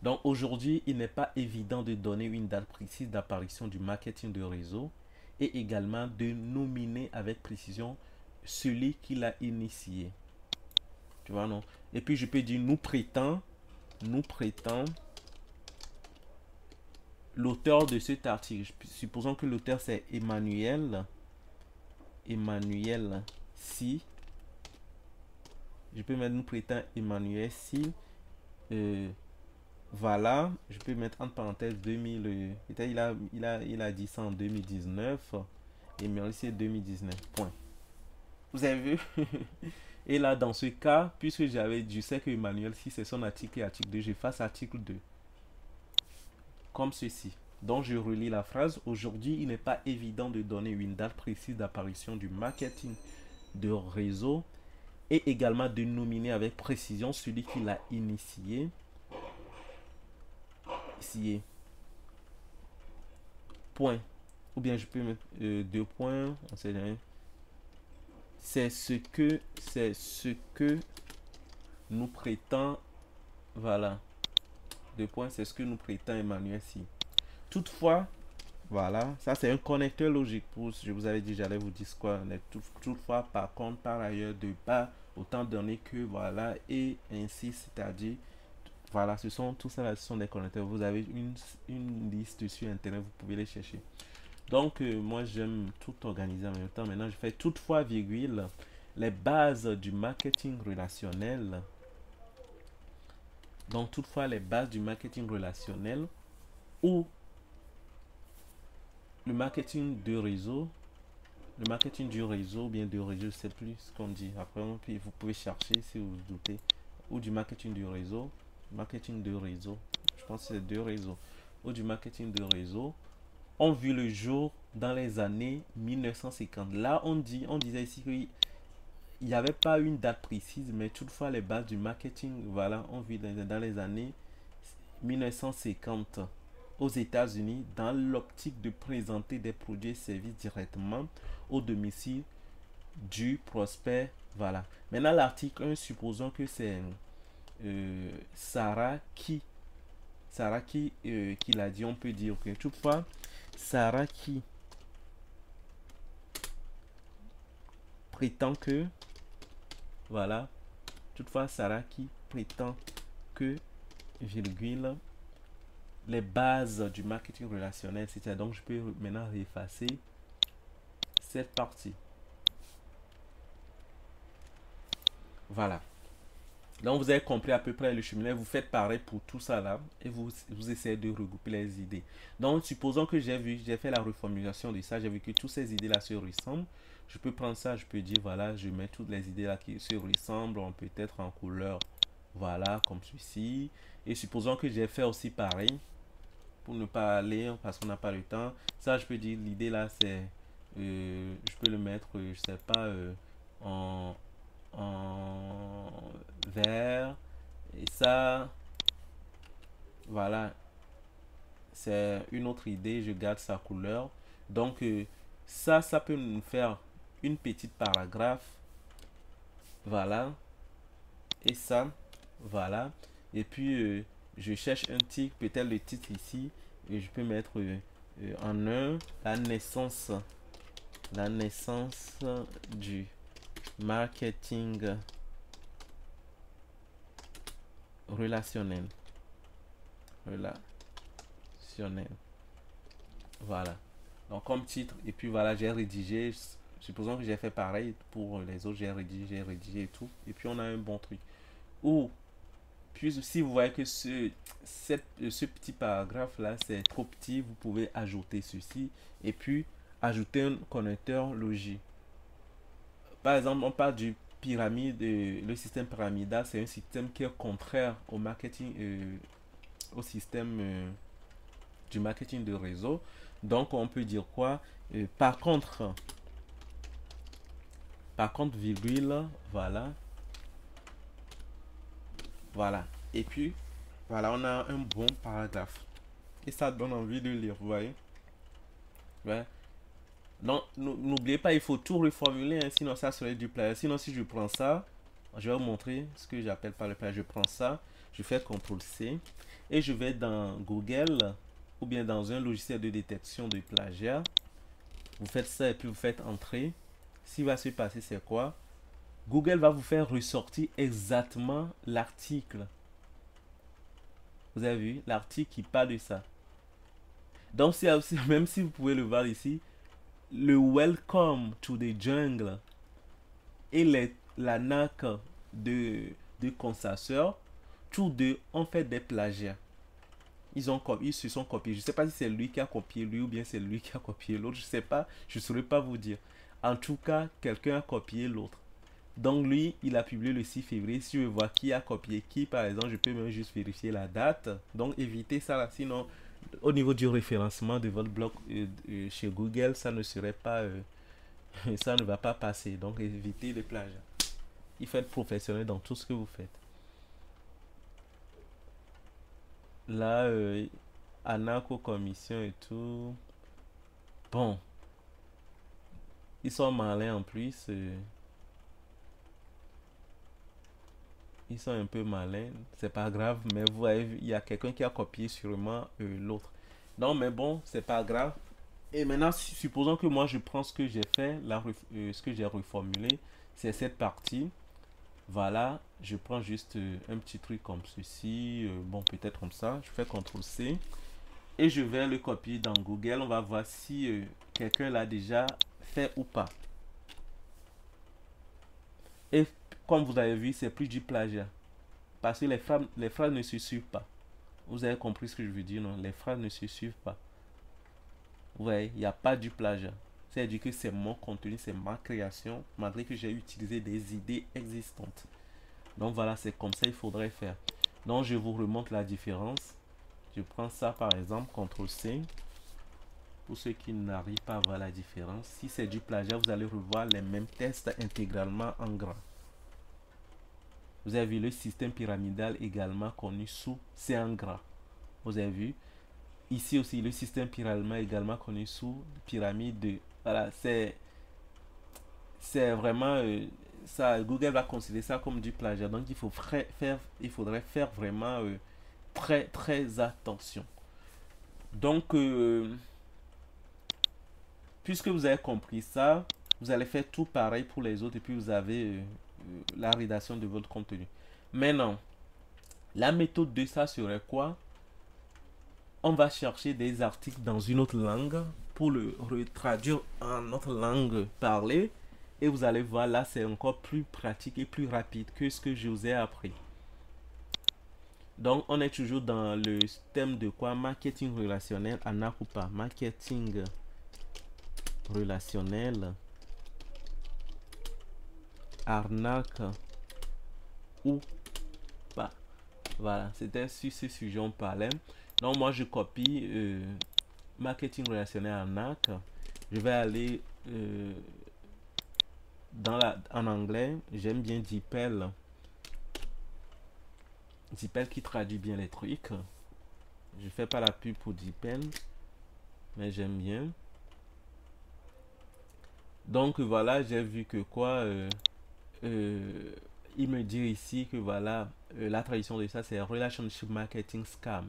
Donc aujourd'hui, il n'est pas évident de donner une date précise d'apparition du marketing de réseau et également de nominer avec précision celui qui l'a initié. Tu vois, non? Et puis je peux dire nous prétend l'auteur de cet article. Supposons que l'auteur c'est Emmanuel. Emmanuel si. Je peux mettre nous prétend Emmanuel si. Voilà, je peux mettre entre parenthèses 2000. Peut-être il a dit ça en 2019. Et mais c'est 2019. Point. Vous avez vu? Et là, dans ce cas, puisque je sais que Emmanuel, si c'est son article et article 2, je fasse article 2. Comme ceci. Donc, je relis la phrase. Aujourd'hui, il n'est pas évident de donner une date précise d'apparition du marketing de réseau et également de nominer avec précision celui qui l'a initié. Ici, point. Ou bien je peux mettre deux points. On sait rien. C'est ce que nous prétend. Voilà. Deux points, c'est ce que nous prétend Emmanuel si. Toutefois, voilà, ça c'est un connecteur logique. Je vous avais dit, j'allais vous dire quoi. Toutefois, par contre, par ailleurs, de pas autant donné que voilà, et ainsi, c'est-à-dire, voilà, tout ça là, ce sont des connecteurs. Vous avez une liste sur internet, vous pouvez les chercher. Donc, moi j'aime tout organiser en même temps. Maintenant, je fais toutefois, virgule, les bases du marketing relationnel. Donc, toutefois, les bases du marketing relationnel ou le marketing de réseau, le marketing du réseau, ou bien de réseau, je ne sais plus ce qu'on dit. Après, puis vous pouvez chercher si vous vous doutez. Ou du marketing du réseau, marketing de réseau, je pense que c'est de réseau, ou du marketing de réseau, ont vu le jour dans les années 1950. Là, on disait ici qu'il n'y avait pas une date précise, mais toutefois les bases du marketing, voilà, ont vu dans les années 1950 aux États-Unis dans l'optique de présenter des produits et services directement au domicile du prospect. Voilà. Maintenant, l'article 1, supposons que c'est Sarah qui l'a dit, on peut dire que toutefois, Sarah qui prétend que, voilà, toutefois, Sarah qui prétend que, virgule, les bases du marketing relationnel, c'est-à-dire, donc je peux maintenant effacer cette partie. Voilà. Donc vous avez compris à peu près le cheminement. Vous faites pareil pour tout ça là et vous essayez de regrouper les idées. Donc supposons que j'ai fait la reformulation de ça, j'ai vu que toutes ces idées là se ressemblent. Je peux prendre ça, je peux dire voilà, je mets toutes les idées là qui se ressemblent, on peut être en couleur, voilà, comme ceci. Et supposons que j'ai fait aussi pareil pour ne pas aller parce qu'on n'a pas le temps. Ça, je peux dire l'idée là c'est, je peux le mettre, je sais pas, en vert et ça, voilà, c'est une autre idée, je garde sa couleur. Donc ça peut nous faire une petite paragraphe, voilà, et ça, voilà. Et puis je cherche un titre, peut-être le titre ici, et je peux mettre en un la naissance du marketing relationnel. Voilà. Donc comme titre, et puis voilà, j'ai rédigé. Supposons que j'ai fait pareil pour les autres, j'ai rédigé et tout. Et puis on a un bon truc. Ou, puis si vous voyez que ce petit paragraphe là, c'est trop petit, vous pouvez ajouter ceci. Et puis ajouter un connecteur logique. Par exemple, on parle du pyramide, le système pyramidal, c'est un système qui est contraire au marketing, au système du marketing de réseau. Donc, on peut dire quoi? Par contre, virgule, voilà. Voilà. Et puis, voilà, on a un bon paragraphe. Et ça donne envie de lire, vous voyez? Ouais. Non, n'oubliez pas, il faut tout reformuler, hein, sinon ça serait du plagiat. Sinon, si je prends ça, je vais vous montrer ce que j'appelle par le plagiat. Je prends ça, je fais CTRL-C et je vais dans Google ou bien dans un logiciel de détection de plagiat. Vous faites ça et puis vous faites entrer. Ce qui va se passer, c'est quoi? Google va vous faire ressortir exactement l'article. Vous avez vu? L'article qui parle de ça. Donc, c'est aussi, même si vous pouvez le voir ici, le Welcome to the Jungle et l'arnaque de Constasseur, tous deux ont fait des plagiats. Ils se sont copiés. Je ne sais pas si c'est lui qui a copié lui ou bien c'est lui qui a copié l'autre. Je ne sais pas. Je ne saurais pas vous dire. En tout cas, quelqu'un a copié l'autre. Donc lui, il a publié le 6 février. Si je vois qui a copié qui, par exemple, je peux même juste vérifier la date. Donc évitez ça là. Sinon, au niveau du référencement de votre blog chez Google, ça ne serait pas... ça ne va pas passer. Donc évitez les plagiats. Il faut être professionnel dans tout ce que vous faites. Là, Anaco commission et tout. Bon, ils sont malins en plus. Ils sont un peu malins. C'est pas grave, mais vous voyez, il y a quelqu'un qui a copié sûrement l'autre. Non, mais bon, c'est pas grave. Et maintenant, supposons que moi je prends ce que j'ai fait, ce que j'ai reformulé, c'est cette partie. Voilà, je prends juste un petit truc comme ceci, bon peut-être comme ça, je fais CTRL-C et je vais le copier dans Google. On va voir si quelqu'un l'a déjà fait ou pas. Et comme vous avez vu, c'est plus du plagiat parce que les phrases ne se suivent pas. Vous avez compris ce que je veux dire, non? Les phrases ne se suivent pas. Vous voyez, il n'y a pas du plagiat. C'est-à-dire que c'est mon contenu, c'est ma création, malgré que j'ai utilisé des idées existantes. Donc voilà, c'est comme ça il faudrait faire. Donc je vous remontre la différence. Je prends ça par exemple, CTRL-C. Pour ceux qui n'arrivent pas à voir la différence. Si c'est du plagiat, vous allez revoir les mêmes tests intégralement en grand. Vous avez vu le système pyramidal également connu sous C en gras. Vous avez vu. Ici aussi, le système pyramidal également connu sous pyramide de... Voilà, c'est vraiment... ça, Google va considérer ça comme du plagiat. Donc, il faudrait faire vraiment très, très attention. Donc, puisque vous avez compris ça, vous allez faire tout pareil pour les autres et puis vous avez la rédaction de votre contenu. Maintenant, la méthode de ça serait quoi? On va chercher des articles dans une autre langue pour le traduire en notre langue parlée. Et vous allez voir, là, c'est encore plus pratique et plus rapide que ce que je vous ai appris. Donc, on est toujours dans le thème de quoi? Marketing relationnel, arnaque ou pas? Marketing relationnel, arnaque ou pas? Voilà, c'était sur ce sujet on parlait. Donc, moi, je copie marketing relationnel, arnaque. Je vais aller en anglais. J'aime bien DeepL. DeepL qui traduit bien les trucs. Je fais pas la pub pour DeepL, mais j'aime bien. Donc voilà, j'ai vu que quoi, il me dit ici que voilà, la traduction de ça c'est relationship marketing scam.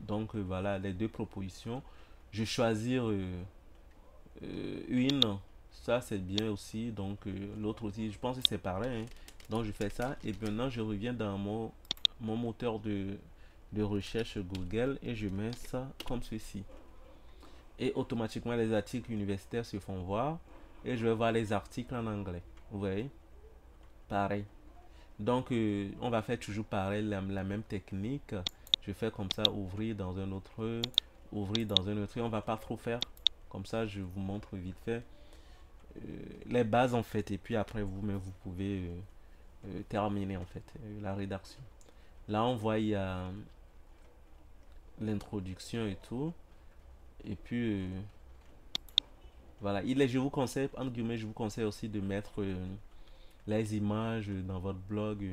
Donc voilà les deux propositions. Je choisir une, ça c'est bien aussi. Donc l'autre aussi, je pense que c'est pareil, hein. Donc je fais ça et maintenant je reviens dans mon moteur de recherche Google et je mets ça comme ceci. Et automatiquement les articles universitaires se font voir et je vais voir les articles en anglais. Vous voyez? Pareil. Donc on va faire toujours pareil, la même technique. Je fais comme ça, ouvrir dans un autre, ouvrir dans un autre. On va pas trop faire. Comme ça, je vous montre vite fait les bases en fait. Et puis après vous-même vous pouvez terminer en fait la rédaction. Là on voit il y a l'introduction et tout. Et puis, voilà. Je vous conseille, entre guillemets, je vous conseille aussi de mettre les images dans votre blog.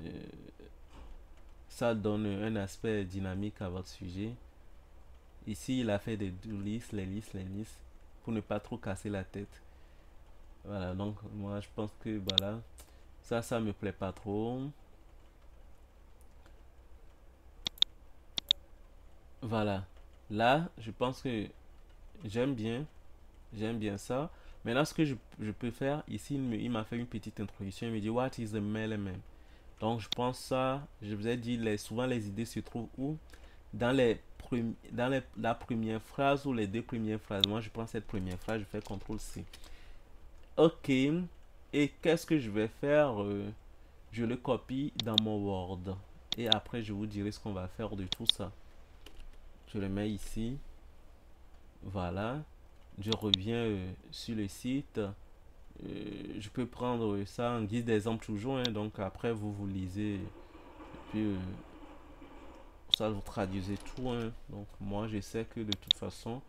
Euh, Ça donne un aspect dynamique à votre sujet. Ici, il a fait des listes, les listes, pour ne pas trop casser la tête. Voilà, donc moi je pense que voilà, ça me plaît pas trop. Voilà, là, je pense que j'aime bien, j'aime bien ça. Maintenant, ce que je peux faire, ici, il m'a fait une petite introduction. Il me dit, What is a element? Donc, je pense ça, je vous ai dit, souvent les idées se trouvent où? Dans la première phrase ou les deux premières phrases. Moi, je prends cette première phrase, je fais CTRL-C. Ok, et qu'est-ce que je vais faire? Je le copie dans mon Word. Et après, je vous dirai ce qu'on va faire de tout ça. Je le mets ici. Voilà. Je reviens sur le site. Je peux prendre ça en guise d'exemple toujours, hein. Donc après, vous lisez. Et puis, ça, vous traduisez tout, hein. Donc moi, je sais que de toute façon,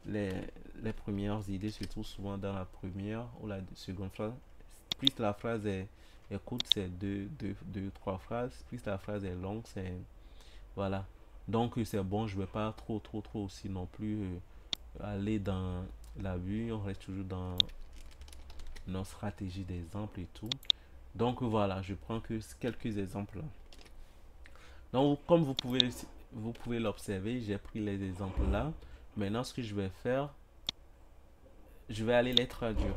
les, les premières idées se trouvent souvent dans la première ou la seconde phrase. Plus la phrase est courte, c'est trois phrases. Plus la phrase est longue, c'est... Voilà. Donc c'est bon, je ne vais pas trop aussi non plus aller dans l'abus. On reste toujours dans nos stratégies d'exemple et tout. Donc voilà, je prends que quelques exemples. Donc comme vous pouvez l'observer, j'ai pris les exemples là. Maintenant, ce que je vais faire, je vais aller les traduire.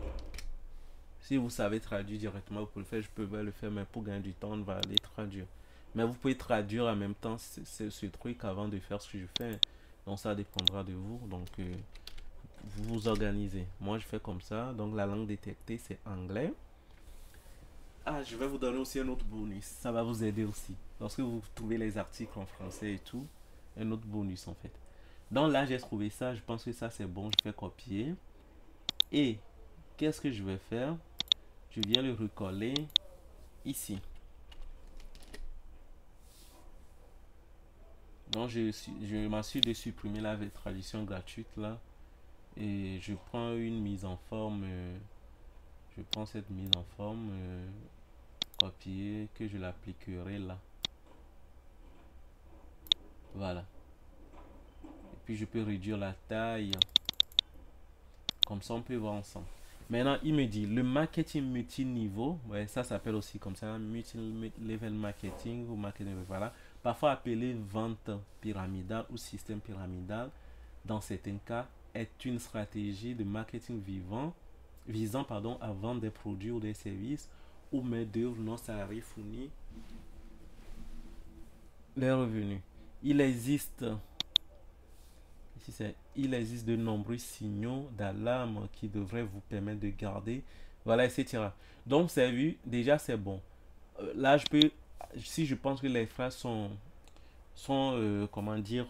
Si vous savez traduire directement, vous pouvez le faire. Je peux le faire, mais pour gagner du temps, on va aller traduire. Mais vous pouvez traduire en même temps ce truc avant de faire ce que je fais. Donc ça dépendra de vous. Donc vous vous organisez. Moi, je fais comme ça. Donc la langue détectée, c'est anglais. Ah, je vais vous donner aussi un autre bonus. Ça va vous aider aussi. Lorsque vous trouvez les articles en français et tout, un autre bonus en fait. Donc là, j'ai trouvé ça. Je pense que ça, c'est bon. Je fais copier. Et qu'est-ce que je vais faire? Je viens le recoller ici. Donc je m'assure de supprimer la traduction gratuite là. Et je prends une mise en forme. Je prends cette mise en forme. Copier. Que je l'appliquerai là. Voilà. Et puis je peux réduire la taille. Comme ça on peut voir ensemble. Maintenant il me dit le marketing multiniveau. Ouais, ça s'appelle aussi comme ça. Multi-level marketing ou marketing. Voilà. Parfois appelé vente pyramidale ou système pyramidal. Dans certains cas, est une stratégie de marketing visant à vendre des produits ou des services ou main-d'œuvre non salariés fournir les revenus. Il existe, il existe de nombreux signaux d'alarme qui devraient vous permettre de garder, voilà, etc. Donc, c'est vu, déjà c'est bon. Là, si je pense que les phrases comment dire,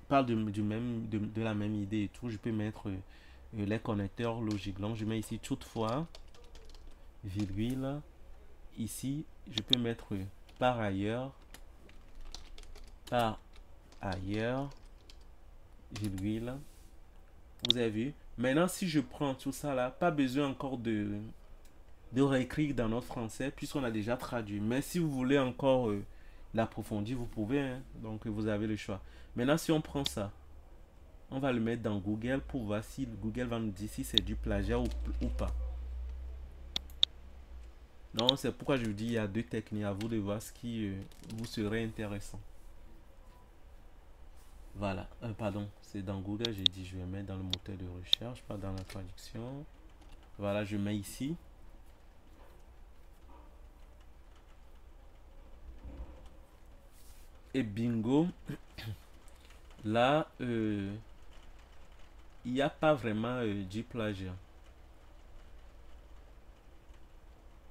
parlent de la même idée et tout, je peux mettre les connecteurs logiques. Donc, je mets ici toutefois, virgule. Ici, je peux mettre par ailleurs, par ailleurs, virgule. Vous avez vu? Maintenant, si je prends tout ça là, pas besoin encore de réécrire dans notre français puisqu'on a déjà traduit. Mais si vous voulez encore l'approfondir, vous pouvez, hein. Donc, vous avez le choix. Maintenant, si on prend ça, on va le mettre dans Google pour voir si Google va nous dire si c'est du plagiat ou pas. Donc, c'est pourquoi je vous dis il y a deux techniques. À vous de voir ce qui vous serait intéressant. Voilà. Pardon, c'est dans Google. J'ai dit je vais mettre dans le moteur de recherche, pas dans la traduction. Voilà, je mets ici. Et bingo. Là, il n'y a pas vraiment du plagiat.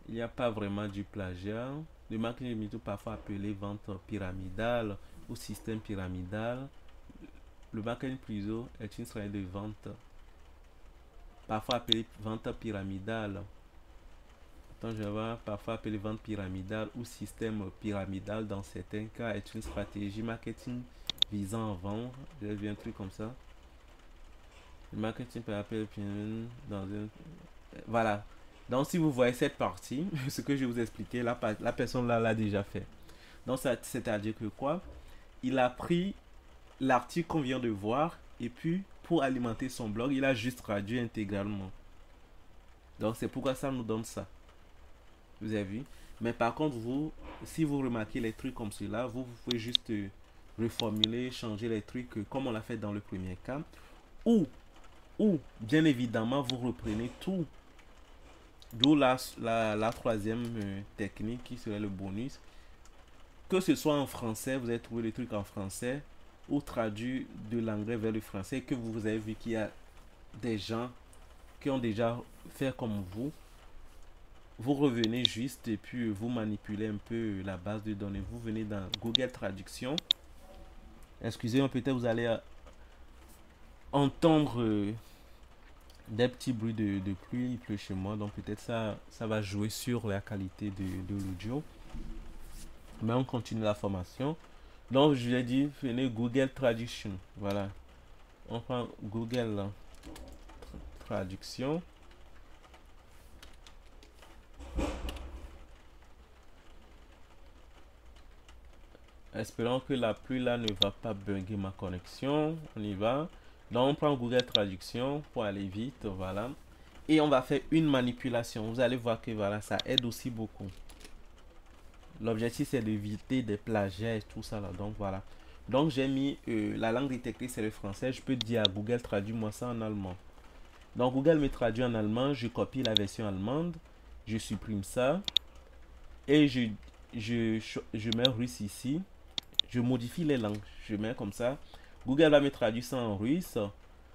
Il n'y a pas vraiment du plagiat. Le marketing mytho, parfois appelé vente pyramidale ou système pyramidal. Le marketing plutôt est une stratégie de vente, parfois appelée vente pyramidale. Donc Java, parfois appelé vente pyramidale ou système pyramidal dans certains cas, est une stratégie marketing visant à vendre. J'ai vu un truc comme ça. Le marketing peut appeler dans une... Voilà. Donc si vous voyez cette partie, ce que je vous expliquais, la personne là l'a déjà fait. Donc c'est-à-dire que quoi? Il a pris l'article qu'on vient de voir et puis pour alimenter son blog, il a juste traduit intégralement. Donc c'est pourquoi ça nous donne ça. Vous avez vu? Mais par contre, vous, si vous remarquez les trucs comme cela, vous pouvez juste reformuler, changer les trucs comme on l'a fait dans le premier cas. Ou bien évidemment, vous reprenez tout. D'où la troisième technique qui serait le bonus. Que ce soit en français, vous avez trouvé le truc en français, ou traduit de l'anglais vers le français, que vous avez vu qu'il y a des gens qui ont déjà fait comme vous. Vous revenez juste et puis vous manipulez un peu la base de données. Vous venez dans Google Traduction. Excusez-moi, peut-être vous allez entendre des petits bruits de pluie. Il pleut chez moi, donc peut-être ça va jouer sur la qualité de l'audio. Mais on continue la formation. Donc je l'ai dit, venez Google Traduction. Voilà. On prend Google Traduction. Espérons que la pluie là ne va pas bugger ma connexion. On y va. Donc on prend Google Traduction pour aller vite. Voilà. Et on va faire une manipulation. Vous allez voir que voilà, ça aide aussi beaucoup. L'objectif c'est d'éviter des plagiats et tout ça là. Donc voilà. Donc j'ai mis la langue détectée c'est le français. Je peux dire à Google traduis-moi ça en allemand. Donc Google me traduit en allemand. Je copie la version allemande. Je supprime ça. Et je mets russe ici. Je modifie les langues. Je mets comme ça. Google va me traduire ça en russe.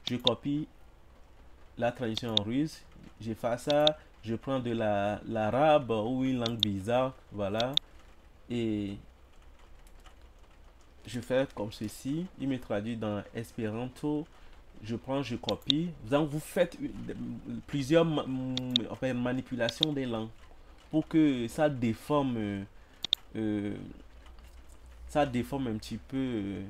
Je copie la traduction en russe. Je fais ça. Je prends de l'arabe ou une langue bizarre. Voilà. Et je fais comme ceci. Il me traduit dans Espéranto. Je prends, je copie. Vous faites plusieurs manipulations des langues pour que ça déforme un petit peu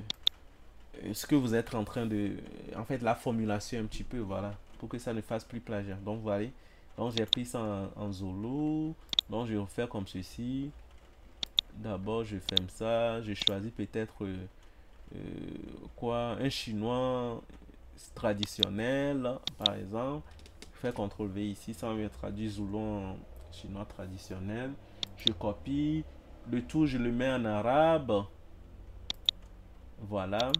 ce que vous êtes en train de... En fait, la formulation un petit peu, voilà. Pour que ça ne fasse plus plagiat. Donc, voilà. Donc, j'ai pris ça en Zolo. Donc, je vais faire comme ceci. D'abord, je ferme ça. Je choisis peut-être quoi? Un chinois traditionnel, par exemple. Je fais CTRL V ici. Ça va me traduire Zulu en chinois traditionnel. Je copie. Le tout, je le mets en arabe. Voilà.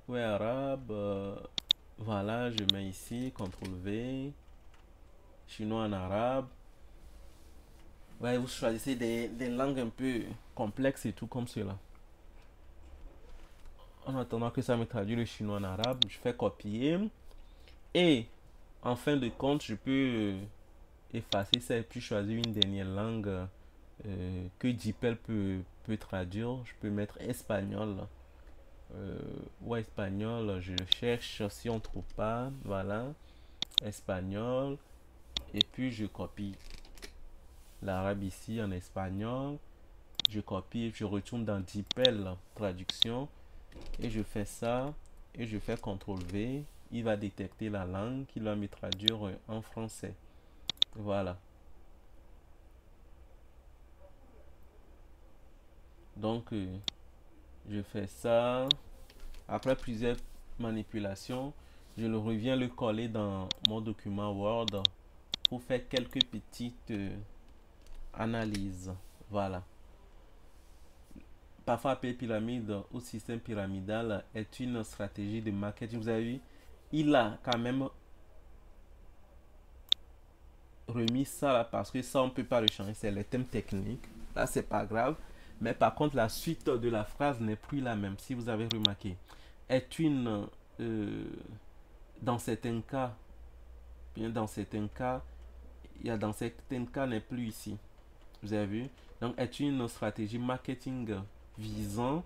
Ouais, arabe. Voilà, je mets ici, CTRL V. Chinois en arabe. Ouais, vous choisissez des langues un peu complexes et tout comme cela. En attendant que ça me traduise le chinois en arabe, je fais copier. Et en fin de compte, je peux effacer ça et puis choisir une dernière langue que DeepL peut traduire. Je peux mettre espagnol. Ou espagnol, je cherche si on ne trouve pas. Voilà. Espagnol. Et puis je copie l'arabe ici en espagnol. Je copie et je retourne dans DeepL traduction. Et je fais ça. Et je fais CTRL V. Il va détecter la langue qu'il va me traduire en français. Voilà. Donc, je fais ça. Après plusieurs manipulations, je le reviens le coller dans mon document Word pour faire quelques petites analyses. Voilà. Parfois appelé pyramide ou système pyramidal est une stratégie de marketing. Vous avez vu, il a quand même remis ça là parce que ça on peut pas le changer, c'est les thèmes techniques. Là c'est pas grave. Mais par contre la suite de la phrase n'est plus la même. Si vous avez remarqué, est une dans certains cas, bien dans certains cas, il y a dans certains cas n'est plus ici. Vous avez vu? Donc est une stratégie marketing visant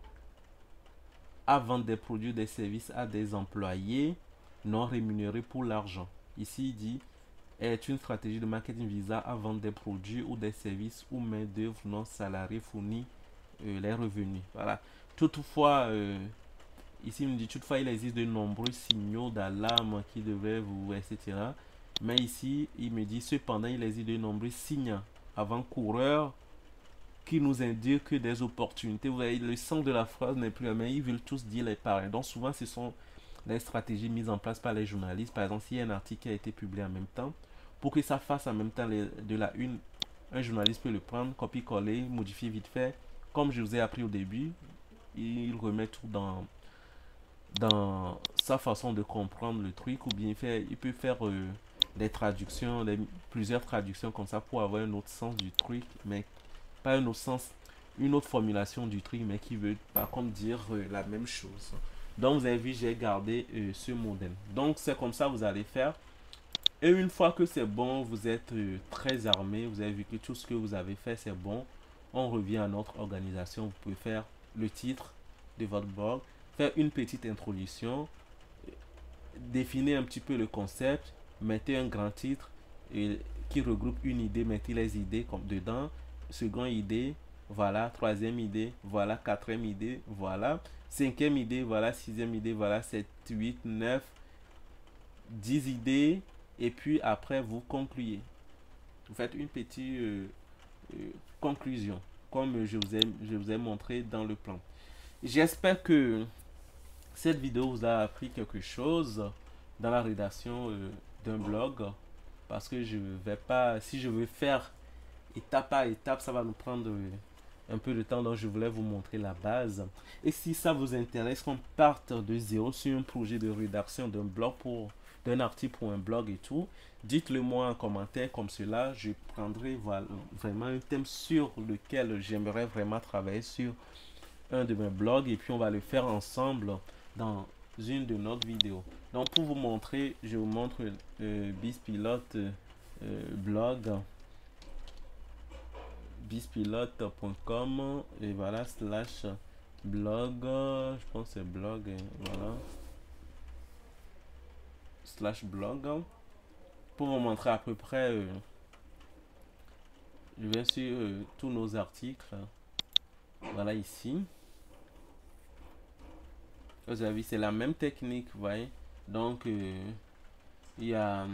à vendre des produits, des services à des employés non rémunéré pour l'argent. Ici, il dit est une stratégie de marketing visant à vendre des produits ou des services ou main-d'œuvre non salariée fournit les revenus. Voilà. Toutefois, ici, il me dit toutefois, il existe de nombreux signaux d'alarme qui devraient vous, etc. Mais ici, il me dit cependant, il existe de nombreux signes avant-coureurs qui nous indiquent que des opportunités. Vous voyez, le sens de la phrase n'est plus la même. Ils veulent tous dire les pareils. Donc, souvent, ce sont des stratégies mises en place par les journalistes. Par exemple, s'il y a un article qui a été publié en même temps, pour que ça fasse en même temps de la une, un journaliste peut le prendre, copier-coller, modifier vite fait. Comme je vous ai appris au début, il remet tout dans sa façon de comprendre le truc, ou bien il peut faire des traductions, plusieurs traductions comme ça pour avoir un autre sens du truc, mais pas un autre sens, une autre formulation du truc, mais qui veut par contre dire la même chose. Donc vous avez vu, j'ai gardé ce modèle. Donc c'est comme ça vous allez faire. Et une fois que c'est bon, vous êtes très armé, vous avez vu que tout ce que vous avez fait c'est bon. On revient à notre organisation. Vous pouvez faire le titre de votre blog, faire une petite introduction, définir un petit peu le concept, mettez un grand titre qui regroupe une idée, mettez les idées comme dedans, seconde idée, voilà, troisième idée, voilà, quatrième idée, voilà, cinquième idée, voilà, sixième idée, voilà, 7, 8, 9, 10 idées, et puis après vous concluez. Vous faites une petite conclusion, comme je vous ai montré dans le plan. J'espère que cette vidéo vous a appris quelque chose dans la rédaction d'un blog, parce que je vais pas, si je veux faire étape par étape, ça va nous prendre un peu de temps, donc je voulais vous montrer la base. Et si ça vous intéresse qu'on parte de zéro sur un projet de rédaction d'un blog d'un article pour un blog et tout, dites-le moi en commentaire comme cela, je prendrai vraiment un thème sur lequel j'aimerais vraiment travailler sur un de mes blogs, et puis on va le faire ensemble dans une de notre vidéos. Donc pour vous montrer, je vous montre Bizpilote blog, bizpilote.com, et voilà, slash blog, je pense que c'est blog, voilà, slash blog, pour vous montrer à peu près, je vais sur tous nos articles, voilà ici. Vous avez vu, c'est la même technique, vous voyez. Donc, il y a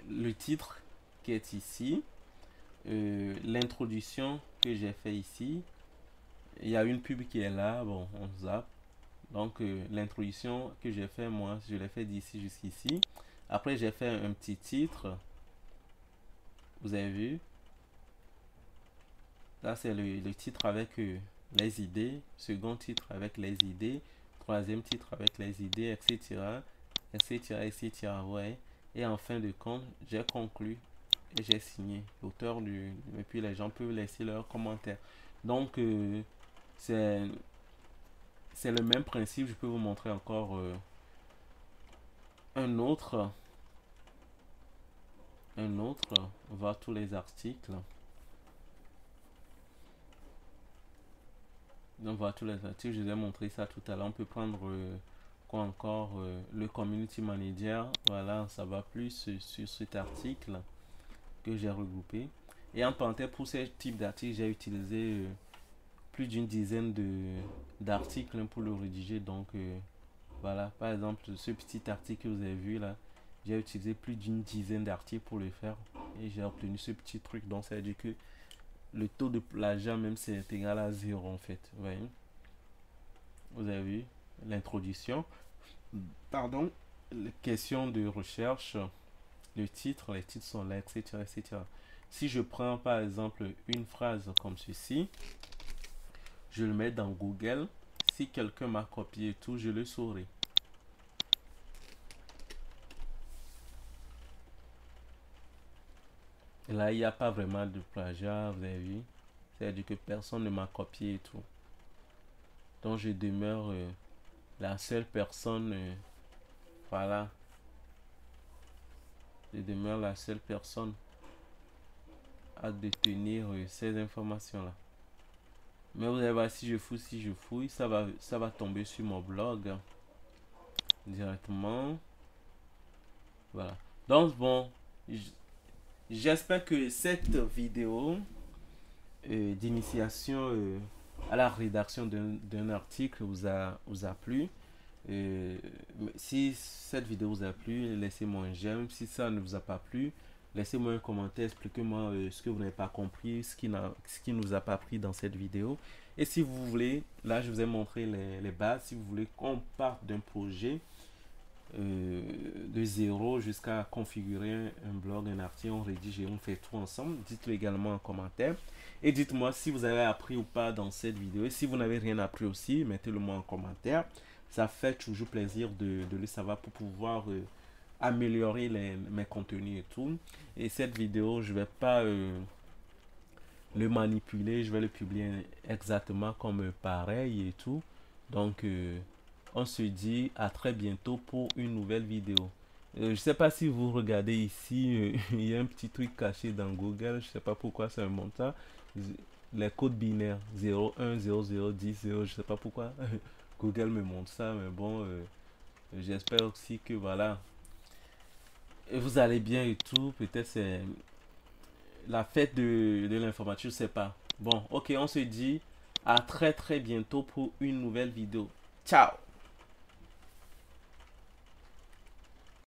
le titre qui est ici, l'introduction que j'ai fait ici. Il y a une pub qui est là, bon, on zappe. Donc, l'introduction que j'ai fait, moi, je l'ai fait d'ici jusqu'ici. Après, j'ai fait un petit titre. Vous avez vu? Là, c'est le titre avec les idées. Second titre avec les idées. Troisième titre avec les idées, etc. etc. etc. Ouais. Et en fin de compte, j'ai conclu et j'ai signé l'auteur du. Et puis les gens peuvent laisser leurs commentaires. Donc, c'est le même principe. Je peux vous montrer encore un autre. On va tous les articles. Donc voilà tous les articles, je vous ai montré ça tout à l'heure. On peut prendre quoi encore, le community manager. Voilà, ça va plus sur cet article que j'ai regroupé. Et en parenthèse, pour ce type d'article, j'ai utilisé plus d'une dizaine d'articles pour le rédiger. Donc voilà, par exemple, ce petit article que vous avez vu là, j'ai utilisé plus d'une dizaine d'articles pour le faire. Et j'ai obtenu ce petit truc. Donc ça veut dire que le taux de plagiat même c'est égal à 0 en fait. Vous voyez, vous avez vu l'introduction, pardon, les questions de recherche, le titre, les titres sont là, etc., etc. Si je prends par exemple une phrase comme ceci, je le mets dans Google. Si quelqu'un m'a copié et tout, je le saurai. Et là, il n'y a pas vraiment de plagiat, vous avez vu. C'est-à-dire que personne ne m'a copié et tout. Donc, je demeure la seule personne, voilà. Je demeure la seule personne à détenir ces informations-là. Mais vous allez voir, si je fouille, ça va tomber sur mon blog. directement. Voilà. Donc bon, j'espère que cette vidéo d'initiation à la rédaction d'un article vous a plu. Si cette vidéo vous a plu, laissez-moi un j'aime. Si ça ne vous a pas plu, laissez-moi un commentaire, expliquez-moi ce que vous n'avez pas compris, ce qui ne vous a pas pris dans cette vidéo. Et si vous voulez, là je vous ai montré les bases, si vous voulez qu'on parte d'un projet de zéro jusqu'à configurer un blog, un article, on rédige et on fait tout ensemble, dites-le également en commentaire. Et dites-moi si vous avez appris ou pas dans cette vidéo. Et si vous n'avez rien appris aussi, mettez-le moi en commentaire. Ça fait toujours plaisir de le savoir pour pouvoir améliorer mes contenus et tout. Et cette vidéo, je vais pas le manipuler, je vais le publier exactement comme pareil et tout. Donc, on se dit à très bientôt pour une nouvelle vidéo. Je sais pas si vous regardez ici, il y a un petit truc caché dans Google, je sais pas pourquoi ça me montre ça. Les codes binaires 0, 1, 0, 0, 10, 0, je sais pas pourquoi Google me montre ça, mais bon, j'espère aussi que voilà, vous allez bien et tout. Peut-être c'est la fête de l'informatique, je sais pas. Bon, ok, on se dit à très très bientôt pour une nouvelle vidéo. Ciao!